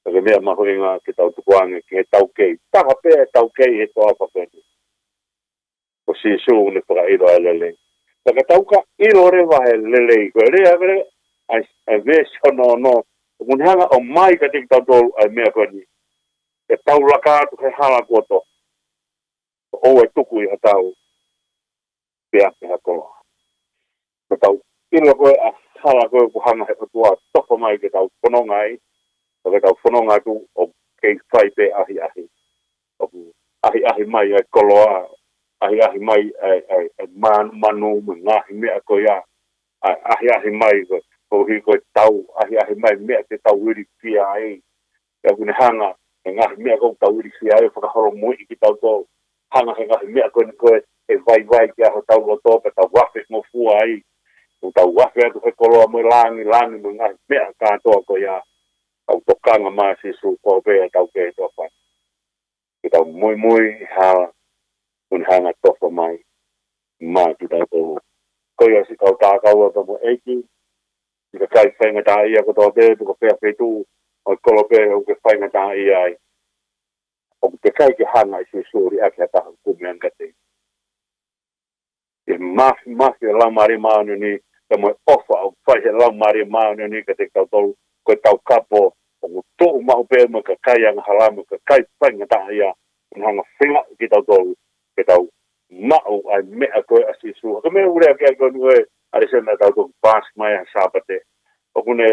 ke mea mahoinga ke tau tukuange ke tau kei. Taka pe tau kei e toa whapeni. O sisu ne whaka iro ai lele. Taka tau ka iro re wahe lele i koe rea vere, ai vesi hono no. Mun hanga o mai ka tik tau tolu ai mea koni. E tau laka atu he hala koto. O e tuku i hatau. Pea ke hakoa. Ka tau ilo koe a hala koe ku hanga he patua toko mai ke tau whanonga ai. Ka tau whanonga tu o kei whai pe ahi. O ahi mai ai koloa. Ahi mai ai manu ngahi mea koe a. Ahi mai ko hi koe tau. Ahi mai mea te tau uri pia ai. Ka kune hanga e ngahi mea koe tau uri pia ai. Whakahoro mui ki tau tō. Hanga he ngahi mea koe e vai ki aho tau loto pe tau wafe mo fua ai. O tau wafe atu he koloa mo langi mo ngahi mea kātoa ko ia. Tau tokanga maa sisu ko pea tau ke toa. Ki tau mui hala. Kun hanga tofa mai. Maa ki tau tō. Ko ia si kau tākau ata mo eiki. I ka kai whainga tā ia ko tō te. Tuka pea whetu. O kolo pea o ke whainga tā ia ai. O ke kai ke hanga i sisu ri ake hata kumian kate. E mafi e lau mari maunu ni. Ka mo ofa o whai he lau mari maunu ni. Ka te kau tolu. Ko tau kapo. O tō mau pēr mo ka kai anga halamu. Ka kai whainga tā ia. Kun hanga whinga ki tau tolu. Ke tau mau ai mea koe a sisu. Ka mea urea kia koe nue. Are sena tau tō bāsk mai a sāpate. O kune.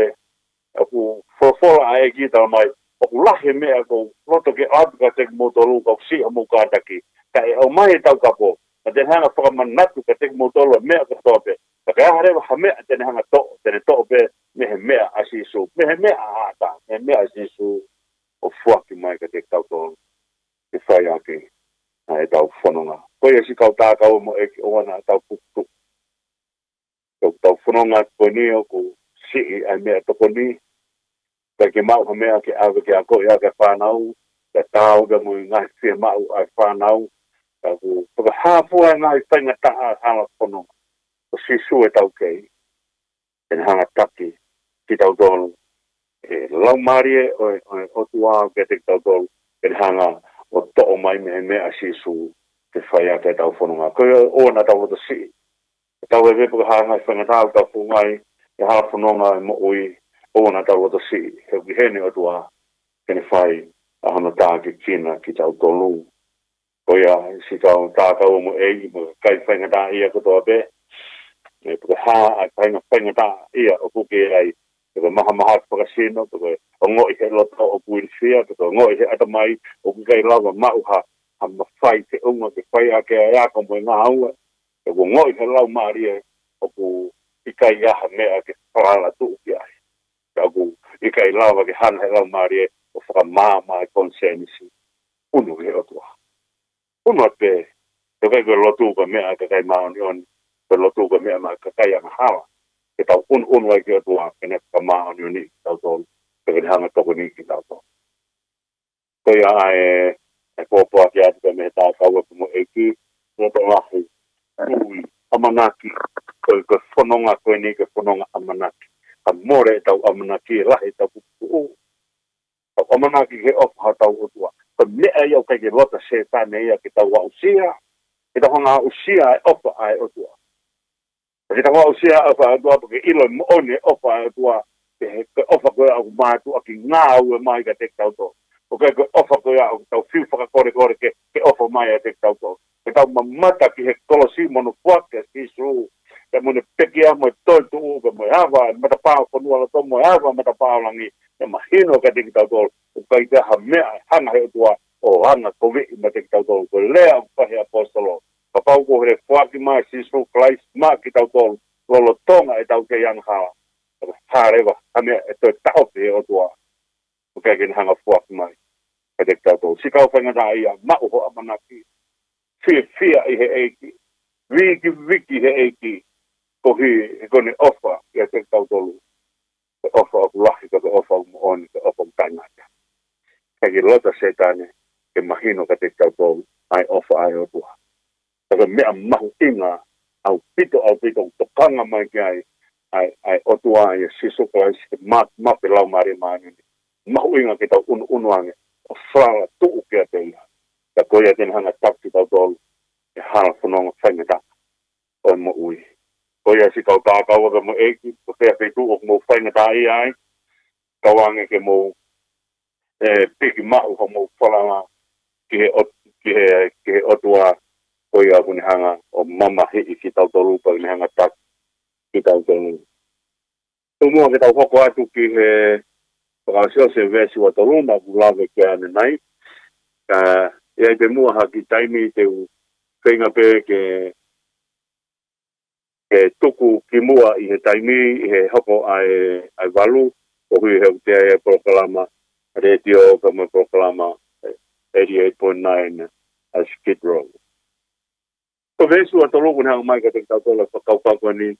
O ku whawhora a e ki tau mai. O ku lahe mea ko. Roto ke atu ka tek motolu. Ka si a mu kātaki. Ka e au mai tau kapo. Ka te hanga whakamanatu ka tek motolu. Mea ka tope. Ka kaya harewa ha mea tene hanga to. Tene tope. Mehe mea a sisu. Mehe mea a ata. Mehe mea a sisu. O fuaki mai ka tek tau tolu. Ke whai ake. E tau whanonga. Koe si kau tākau mo e ki oana tau puku. Tau whanonga koe ni o ku si ai mea toko ni. Ka ke mau ha mea ke awe ke a koe a ke whanau. Ka tāu ka mui ngai whia mau ai whanau. Ka ku whakahāpua ngai whainga taa hala whanonga. O sisu e tau kei. E hanga taki ki tau tolu. E lau marie o tua ke te tau tolu. E hanga o to'o mai mea sisu. Te whai a te tau whanonga. Koe o na tau o si. Tau e vepo ka hanga i whangatau tau whungai. E hala whanonga e mo ui. O na tau o si. He hene o tua. Kene whai a hana tā ki kina ki tau tolu. Koe a si tau tākau mo e mo kai whangatā ia kotoa pe. E puka haa a whangatā ia o puke ai. Puka maha whakasino. Puka o ngoi he loto o puin whia. Puka o ngoi he atamai. O kukai lawa mauha. Ha mawhai te unga ke whai a ke a ko mo ngā aua. E ko ngoi he lau maria o ku ikai aha mea ke whala tuu ki ai. E ku ikai lawa ke hana he lau maria o whakamāma e konsenisi. Unu he otua. Unu ape. Te kai koe lotu ka mea ke kai maoni on. Koe lotu ka mea ma ke kai anga hala. Ke tau unu ai ke otua. Ke ne whakamaoni oni ki tau tolu. Ke kene hanga toko ni ki tau tolu. Koe a e kōpua ki atu ka me tā kaua ki mo eki. Roto lahi. Ui, amanaki. Koe whanonga koe ni ke whanonga amanaki. Ka more tau amanaki e lahi tau kuku. Tau amanaki ke ofa tau utua. Koe mea iau kai ke lota se tāne ia ke tau wausia. Ke tau hanga usia e ofa ai utua. Ke tau wausia e ofa ai utua. Ke ilo mo one ofa ai utua. Ke ofa koe au mātua ki ngā ue mai ka tek tau tō. O kai koe ofa koe au tau whiu whakakore ke ofa mai a tek tau tō. Ke tau mamata ki he kolosi mono fuake sisu. Ke mune peki a moe toi tu uga moe hawa. Mata pāo konua la tō moe hawa mata pāo langi. Ke mahino ka teki tau tō. O kai te ha mea hanga he utua. O hanga kovi ma teki tau tō. Ko lea u pahe apostolo. Ka pau ko here fuake mai sisu. Klais ma ki tau tō. Lolo tonga e tau ke yang hawa. Harewa. Ha mea e toi tau pe he utua. O kai kene hanga fuake mai. Ka teki tau tō. Sikau whaingata ia. Mau ho amanaki. Fia i he eiki. Wiki he eiki. Ko he kone ofa i a te tau tolu. Ke ofa o kulahi ka ke ofa o mooni, ke ofa o taingata. Kaki lota setane ke mahino ka te tautou ai ofa ai o tua. Taka mea mahu inga au pito tokanga mai ki ai o tua ai siso ka ai si mape lau mare maani. Mahu inga ki tau unuange o frala tuu kia te ia. Ta koia tene hanga tapu tautou e hala whanonga whaingata o mo ui. Koia si tau tākau waka mo eki, ko whea whetu o mo whaingata ai, kawange ke mo piki mau ho mo whalanga ki he otua koia kuni hanga o mama hei ki tau torupa kuni hanga tak ki tau torupa. Tumua ke tau hoko atu ki he whakasio se vesi wa toruma ku lawe ke ane nai. Ia te mua ha ki taimi te u whenga pe ke tuku ki mua i he taimi i he hoko ai walu o hui he utea e proklama radio kama proklama 88.9 as Skid Row. Ko vesu a tolo kun hanga mai ka te tautola whakaupakua ni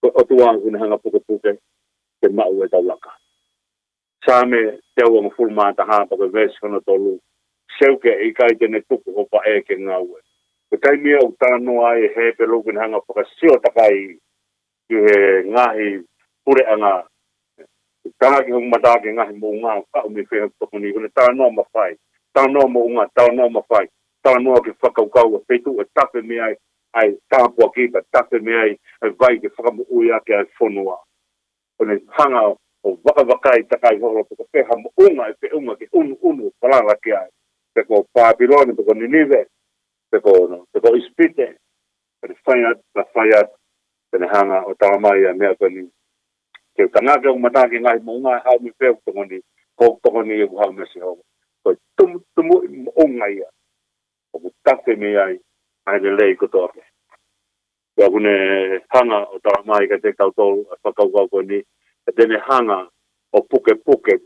o tuang kun hanga puke ke mau e taulaka. Same te au ang full mata hapa ko vesu kono tolu seuke i kai tene tuku hopa e ke ngaue. Ko taimi au tano ai he pe lo kun hanga whakasio takai ki he ngahi pure anga tanga ki hong matake ngahi mo ngā ka umi wheha tokoni kone tano ma whai. Tano mo unga, tano ma whai. Tano ki whakaukau a petu e tape me ai tāpua kipa, tape me ai vai ke whakamu ui ake ai whonua. Kone hanga o wakawakai takai horo pika wheha mo unga e pe unga ki unu palala ki ai. Peko Pāpilone, peko Ninive, peko Ispite, pene whaiat, pene hanga o talamai a mea koni. Ke tangake o matake ngai mo ngai hau mi peo tongoni ko tongoni e hau me se ho ko tumu o ngai o tafe me ai le lei ko toke ya kune hanga o ta mai ka te tau tau whakau ko ni tene hanga o puke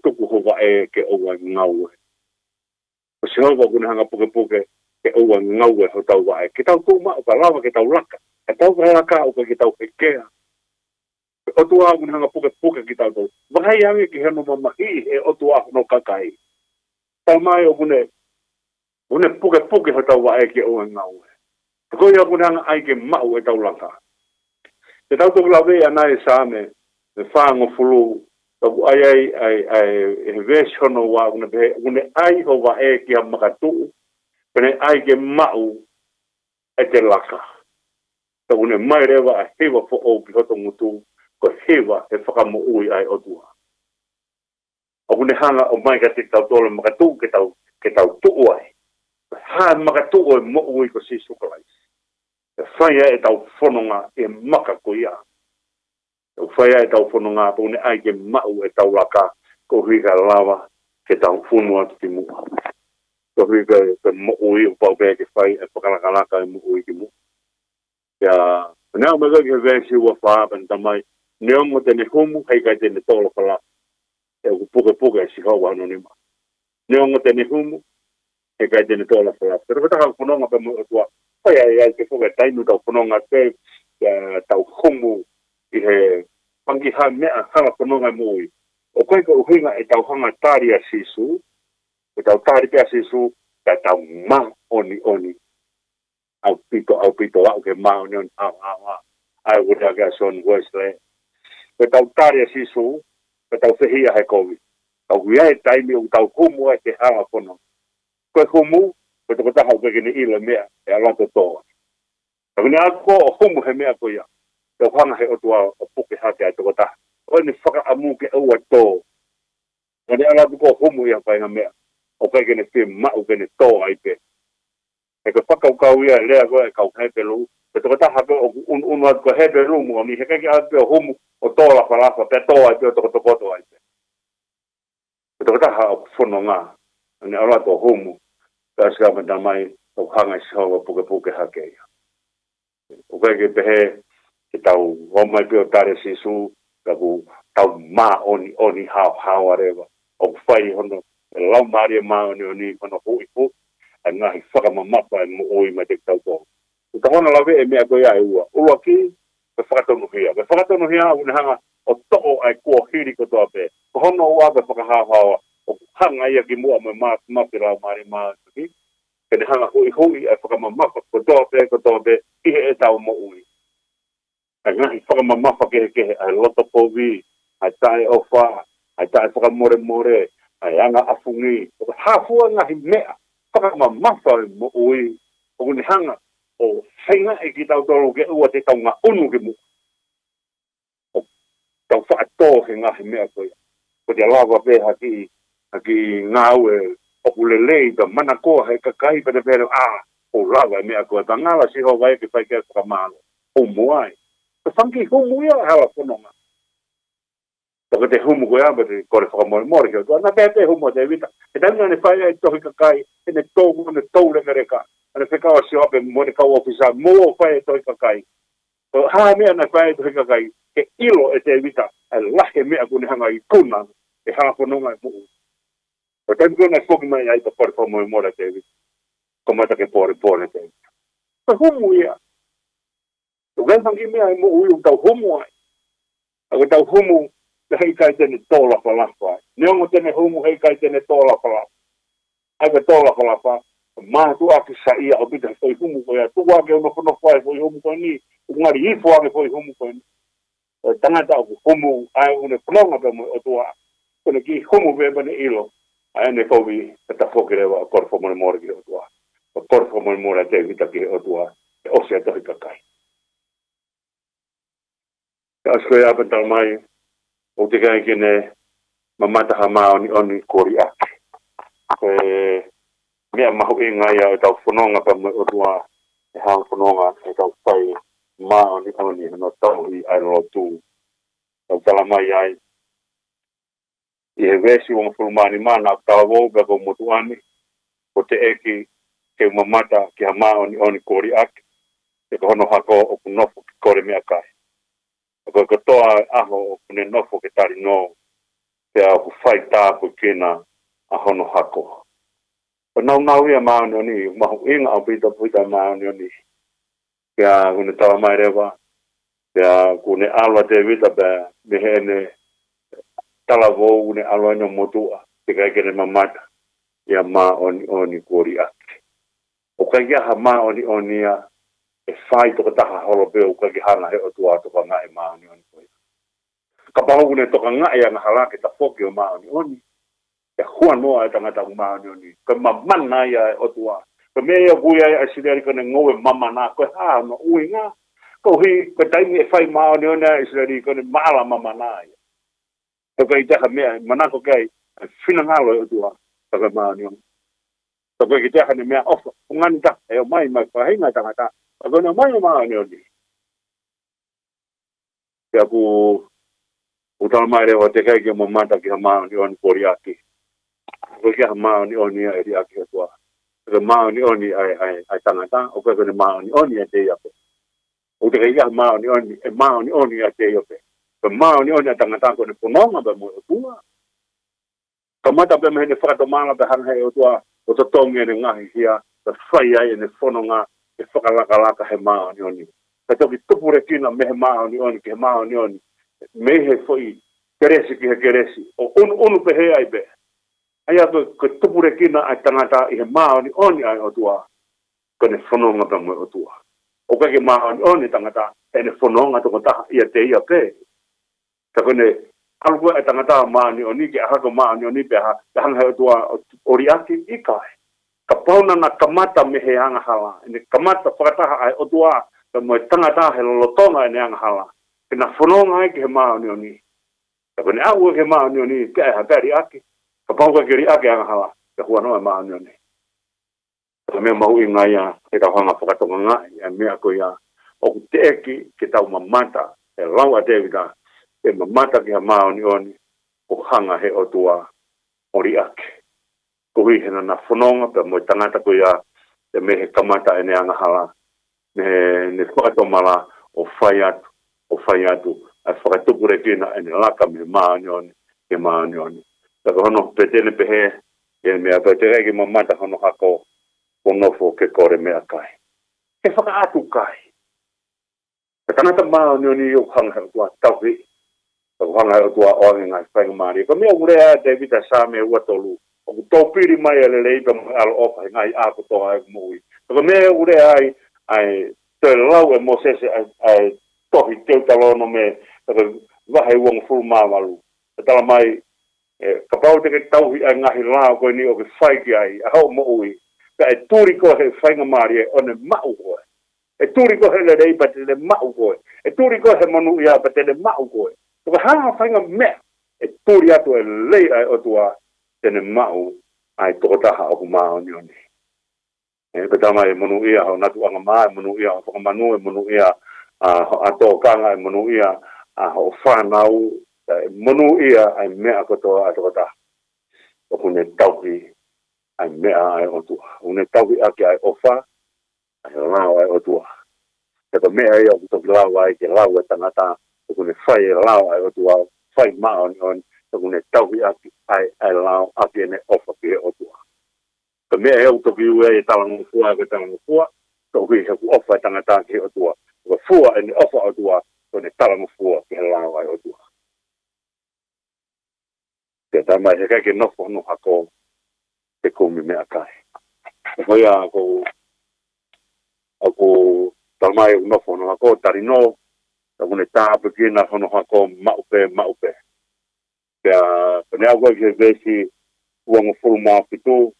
tuku hova e ke o ngau o se ho kune hanga puke ke o ngau ho tau wa ke tau tu ma o ka lava ke tau laka e tau laka o ke tau kea o tua kun hanga puke ki tau tau. Wahai ange ki heno mamahi e o tua no kakai. Tau mai o kune puke ho tau wa e ki o ngau. Ko ia kun hanga ai ke mau e tau laka. Te tau tau lawe ana e same, me whaango fulu, tau ai e vesi hono wa kune ai ho wa e ki ha makatu, kune ai ke mau e te laka. Tau kune mai rewa a hewa fo o ki hoto ngutu, ko hewa e whakamu ui ai o tua. O kune hanga o mai ka te tau tole makatu ke tau tuu ai. Ha makatu o mo ui ko si sukalais. E whaia e tau whanonga e maka ko ia. E whaia e tau whanonga po ne ai ke mau e tau laka ko hui ka lava ke tau whunua ki mua. Ko hui ka mo ui o pau pēke whai e whakalakalaka e mo ui ki mua. Ia, nea mega ke vesi ua whaapan tamai neongo tene humu, hei kai tene tolo whala. E ku puke e si hau anonima. Neongo tene humu, hei kai tene tolo whala. Pero kataka whanonga pe mo atua. Pai ai ke puke tainu tau whanonga te tau humu i he pangiha mea hala whanonga mui. O koe ka uhinga e tau hanga tāria sisu, e tau tāri pia sisu, ka tau ma oni. Au pito, au ke ma oni ai wuta ka son Wesley. Pe tau tāria sisu, pe tau whehia he kovi. Tau ia e taimi o tau humu e te hala whanonga. Koe humu, pe tau taha uke kene ila mea, e alato toa. Tau ni ako o humu he mea ko ia. Tau hanga he otua o puke hake ai toko taha. O ni whaka amu ke ua tō. Ngani alato ko humu ia whainga mea. O kai kene whia mau kene tō ai pe. E ka whakaukau ia lea koe e kau hepe lu. Pe toko taha pe o unu atu ko hepe lu mua. Mi he keki atu pe o humu o tō la whalafa. Pe tō ai pe o toko tokoto ai pe. Pe toko taha o whono ngā. Ngani alato o humu. Ka askapa tamai o hanga si hawa puke hake ia. O kai ke pehe ke tau homai peo tare sisu, ka ku tau ma oni hao arewa. O whai hono, e lau maria ma oni hono hui hu, a ngahi whakamamapa e mo oi mai te tau tō. Ka hono lawe e mea koe ai ua. Ua ki, pe whakatonu hia. Pe whakatonu hia une hanga o to'o ai kua hiri ko toa pe. Ka hono ua pe whakahāwhawa, o hanga ia ki mua me mapira mari ki ke ne hanga hui hui e whakamamapa ko tōpe i he tau mo ui. Ka ngahi whakamamapa ke ai loto povi, ai tae ofa, ai tae whakamore, ai anga afungi. O hafua ngahi mea, whakamamapa mo ui, o kuni hanga o whainga e ki tau toro ke ua te tau ngā unu ke mu. O tau whaatō he ngahi mea koe. Ko te alawa peha ki ngā ue opulelei ka mana koa he kakai pene pere o lawa e mea koe. Ta ngala si ho vai ke whai kia whakamalo. O muai. Ka whanki humu ia hala whanonga. Taka te humu koe amba te kore whakamore kia. Nā te humu te vita. E taimina ne whai ai tohi kakai. E ne tōgu ne tōrenga reka. Ane whekawa si hope mo ne kau ofisa. Mō whai e tohi kakai. Haa mea na whai e tohi kakai. Ke ilo e te vita. E lahe mea kune hanga i kuna. E hala whanonga e muu. O taimi kona whoki mai ai ka kore whakamore te vita. Komata ke pore te vita. Ka humu ia. O gantangi mea e muu i tau humu ai. Ako tau humu te hei kai tene tōla whalafa. Neongo tene humu hei kai tene tōla whalafa. Ai ka tōla whalafa. Mātu ake sa ia o bita whai humu koe. Tuku ake ono whanau whai whai humu koe ni. Ngari ifo ake whai humu koe ni. Tangata aku humu ai une whanonga pe mo o tua. Kone ki humu bebane ilo. Ai ne kovi ta whokirewa o kore whamore ki o tua. O kore whamore te vita ki o tua. E ose atohi kakai. Askoe apa tau mai. O te kai kene mamata ha mao ni oni kori ake. Koe mea mahu i ngai au tau whanonga pa mo o tua. E hao whanonga e tau whai mao ni oni no tau i aero tū. Tau tala mai ai. I he vesi wong fulmani mana tala wou beko motu ani. Ko te eki ke mamata ki ha mao ni oni kori ake. Te ka hono hako o kunofo ki kore mea kai. Ko katoa aho o kune nofo ke tari no. Te au whai tāpu kina a hono hako. O nau ia mao ni oni. Mahu inga au pita mao ni oni. Kia kune tawa mai rewa. Kia kune alwa te vita pe mehene talavou kune alwa ino motua. Te kai kene mamata. Ia maa oni kori ake. O kai kia ha maa oni ia. E whai toka taha holo peo kai ki hanga he o tua toka ngai maa oni koe. Ka pahoku ne toka ngai anga halake ta whoki o maa oni. E hua noa e tangata ku maa oni. Ka mamana ia o tua. Ka mea kuia ia asideri kone ngoe mamana. Koe haa no ui ngā. Ko hi, ka taimi e whai maa oni asideri kone maala mamana ia. Ka kai teha mea, manako kai, whina ngalo e o tua. Ka maa oni. Ka koe ki teha ne mea ofa. Ungani ta, e o mai whahinga tangata. Ako na mai maa ni oni. Kia ku utala mai rewa te kai kia mamata ki ha maa ni oni kori aki. Ko kia ha maa ni oni e ri aki atua. Ka maa ni oni ai tangata. O kai kone maa ni oni e te iape. O te kai kia ha maa ni oni e maa ni oni e te iape. Ka maa ni oni e tangata kone punonga pe mo o tua. Ka mata pe mehene whakatomanga pe hanga e o tua. O to tongi e ne ngahi hia. Ka whai ai e ne whanonga. E whakalaka he maa ni oni. Ka toki tupure kina me he maa ni oni, ke he maa ni oni. Me he foi keresi ki he keresi. O unu pe he ai be. Ai ato ka tupure kina ai tangata i he maa ni oni ai o tua. Kone whanonga pa mo o tua. O ka ke maa ni oni tangata. E ne whanonga toko taha ia te ia pe. Ka kone alukua ai tangata maa ni oni ke ahako maa ni oni pe ha. Ka hanga he o tua oriaki i kai. Ka pauna na kamata me he anga hala. Ine kamata whakataha ai o tua. Ka moe tangata he lolotonga ine anga hala. Kena whanonga ai ke he maa ni oni. Ka kone au ke he maa ni oni. Ka e hakari aki. Ka pauka ke ri aki anga hala. Ka hua noa maa ni oni. Ka mea mahu i ngai a. Ke tau hanga whakatonga ngai. E mea ko ia. O te eki ke tau mamata. E lau a tevita. E mamata ke he maa ni oni. O hanga he o tua. Ori aki. Ko hui hena na whanonga, pe mo tangata ko ia, te mehe kamata e ne anga hala, ne whakatomala o whai atu, a whakatupure kina e ne laka me maa nioni, ke maa nioni. Taka hono petene pehe, e mea petere ki mamata hono hako, konofo ke kore mea kai. Ke whakaatu kai. Ka tangata maa nioni i o hanga tua tauhi, hanga o tua o ngai whainga mari. Ka mea urea David a sa me watolu. O tōpiri mai ele lei pa alo opa ngai a ko toa e mui. Ka mea urea ai te lau e Moses ai tohi teu talono me wahe wong fulu mamalu. Tala mai ka pau te ke tauhi ai ngahi lao koe ni o ke whaiki ai a hau mo ui. Ka e turi ko he whainga mari e one mau koe. E turi ko he le rei pa te le mau koe. E turi ko he manu ia pa te le mau koe. Ka hanga whainga mea e turi atu e lei ai o tua tene mau ai tokotaha o kumao ni oni. E petama e manu ia ho natu anga maa e manu ia ho whakamanu e manu ia a tō kanga e manu ia a ho whanau e manu ia ai mea kotoa a tokotaha. O kune tauhi ai mea ai o tua. Kune tauhi ake ai ofa ai lao ai o tua. Teka mea ia o kutoki lau ai ke lau e tangata o kune whai e lau ai o tua whai maa ni oni. O kune tauhi ake ai lau ake ne ofa ki o tua. Ka mea e utoki ue e talangu fua e talangu fua. Ka hui he ku ofa e tangata ki o tua. Ka fua e ni ofa o tua. Kone talangu fua ki he lau ai o tua. Te tamai he kai ke nofo no hako te kumi mea kai. Hoi a ako tamai nofo no hako tarino. Ka kune tāpe kina hono hako maupe. Pea nea koe ke vesi uangu fulu maa pitu.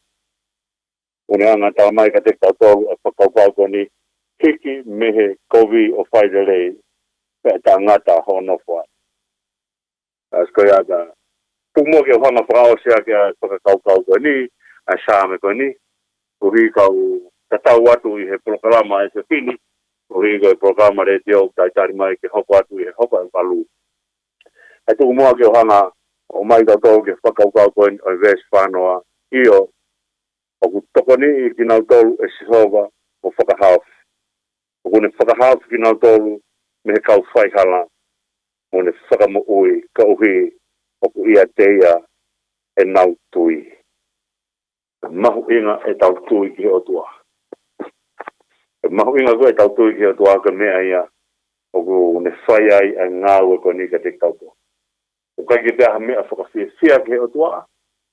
Kune anga tamai ka te kautolu a whakaupau koni hiki mehe kovi o whaidele pea tā ngata ho nofo. Asko ia ka tumo ke hanga whakao sea ke a whakaukau koni a sāme koni. Kuhi kau tatau atu i he programa e se fini. Kuhi kau programa re te o taitari mai ke hoko atu i he hoko e palu. E tuku mua ke hanga o mai kautolu ke whakaukau koni o ves whanoa io o ku tokoni i kinau tolu e sihova o whakahaufi. O kune whakahaufi kinau tolu me he kau whaihala o ne whakamo ui ka uhi o ku ia teia e nau tui. Mahu inga e tau tui ki o tua. Mahu inga ko e tau tui ki o tua ka mea ia o ku ne whai ai a ngāu e koni ka te tau tua. O kai ki pēha mea whakawhia ki o tua,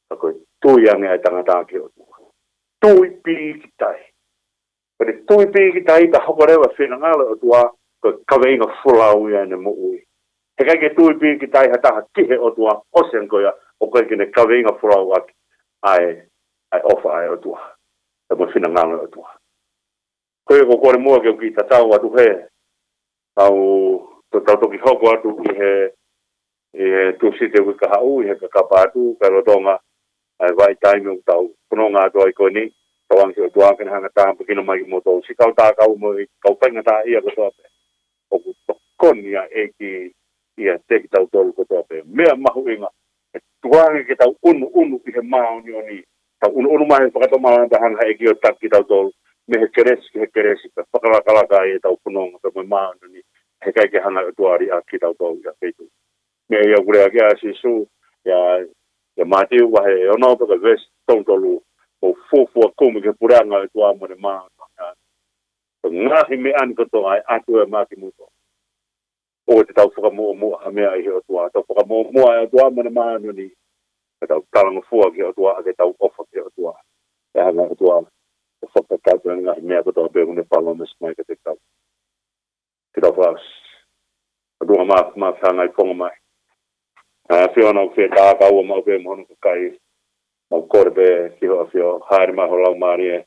ka koe tui ange ai tangata ki o tua. Tui pi ki tai. Kone tui pi ki tai ka hokorewa whina ngāle o tua ka kaweinga fulau ia ne mo ui. He kai ke tui pi ki tai hataha kihe o tua osen koia o kai ke ne kaweinga fulau ai ofa ai o tua. E mo whina ngāle o tua. Koe ko kore mua ke o ki tatau atu he. Au tau toki hoko atu i he tusite wika hau i he kakapa atu ka rotonga ai vai taimi o tau punonga atu ai koe ni. Tawang si o tua kena hanga tāmpu kina mai ki moto. Si kau tā kau mo i kau whainga tā ia ko tope. O ku tokoni a e ki ia te ki tau tolu ko tope. Mea mahu inga. E tuange ki tau unu ki he mao ni o ni. Tau unu mai whakatomala hanga e ki o tak ki tau tolu. Me he keresi ka whakalakalaka e tau punonga ka mai mao ni. He kai ke hanga o tuari a ki tau tolu ia keitu. Mea ia kurea ki a sisu. Ya matiu wahe e ono paka ves tau tolu. O fofua kumu ke puranga e tua mo ne maa. Ngahi me ani koto ai atu e maki muto. O te tau whakamua a mea i he o tua. Tau whakamua e o tua mo ne maa nuni. E tau talanga fua ki o tua a ke tau ofa ki o tua. E hanga o tua. E whakakatu e ngahi mea koto a beo ne palomes mai ka te tau. Ki tau whaas. A tua maa whianga i whonga mai. Whiona o whea tā kaua mau beo mohono kakai. Mau kore pe ki hoa whio haere maho lau maari e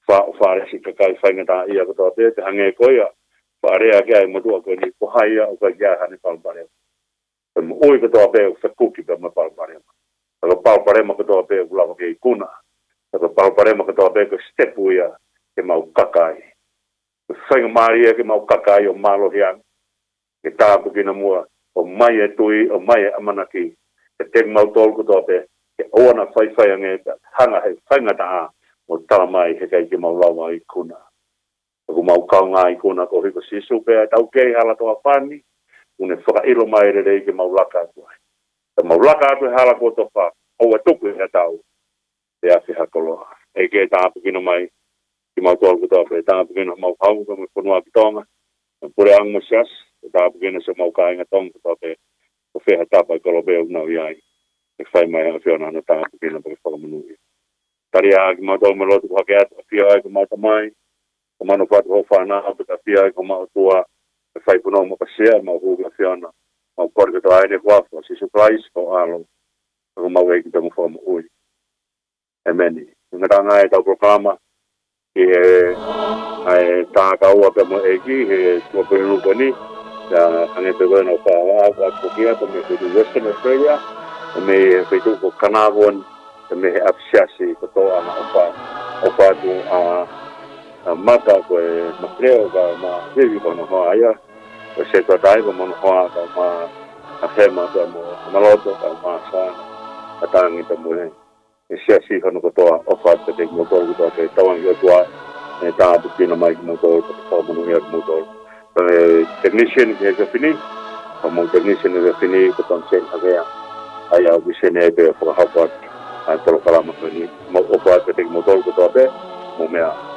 whaare si kakai whainga tā ia kotoa pe te hange koia whaarea kia e motua koe ni pohaia o kai kia hane palparea. Pe mo ui kotoa pe o whakuki pe ma palparea. Taka palparema kotoa pe o kulawa ke i kuna. Taka palparema kotoa pe ko stepu ia ke mau kakai. Ke whainga maari e ke mau kakai o malo hiang. Ke tāku kina mua o mai e tui o mai e amanaki. Ke te mau tolu kotoa pe ke oana whaiwhai ange hanga he whaingata a mo tala mai he kai ke mau lawa i kuna. Ako mau kaunga i kuna ko hiko sisu pea tau kei hala toa whani, une whakailo mai re rei ke mau laka atu ai. Ka mau laka atu he hala ko to wha, oua tuku he tau, te awhi hakoloa. E ke tāpu kino mai, ki mau tolu kutoa pe tāpu kino mau hau, ka mo whanua ki tonga, pure ang mo sias, tāpu kino se mau kāinga tonga kutoa pe, fe tapa ko lo be na ia e fai mai a fiona na ta pina pe fo manu tari a ki mato me lotu ka ke fia ai ko mata mai ko manu fa ho fa na pe ta fia ai ko ma tua e fai puno mo pa sia ma hu la fiona ma por ke to ai ne kwa fo si surprise ko alo ko ma we ki te mo fo mo ui e meni ngata e ta programa ki ai ta ka ua pe mo e ki he ko pe no ko ni ya ane pe bueno pa wa ko ki ko me ko Western Australia me pe to ko Carnarvon me apsiasi ko to ana opa tu a mata ko makreo ka ma vivi ko no aya ko se to dai ko mo no ka ma a hema to mo maloto ka ma sa atangi to mo e siasi ko no ko to opa te mo to ko te tawan yo to e ta bu pina mai mo to ko mo no ya mo to technician ke ka fini como technician ke fini ko ton sen ave aya bisene be for hapa a to kala mo ni mo opa te mo to ko to be mo mea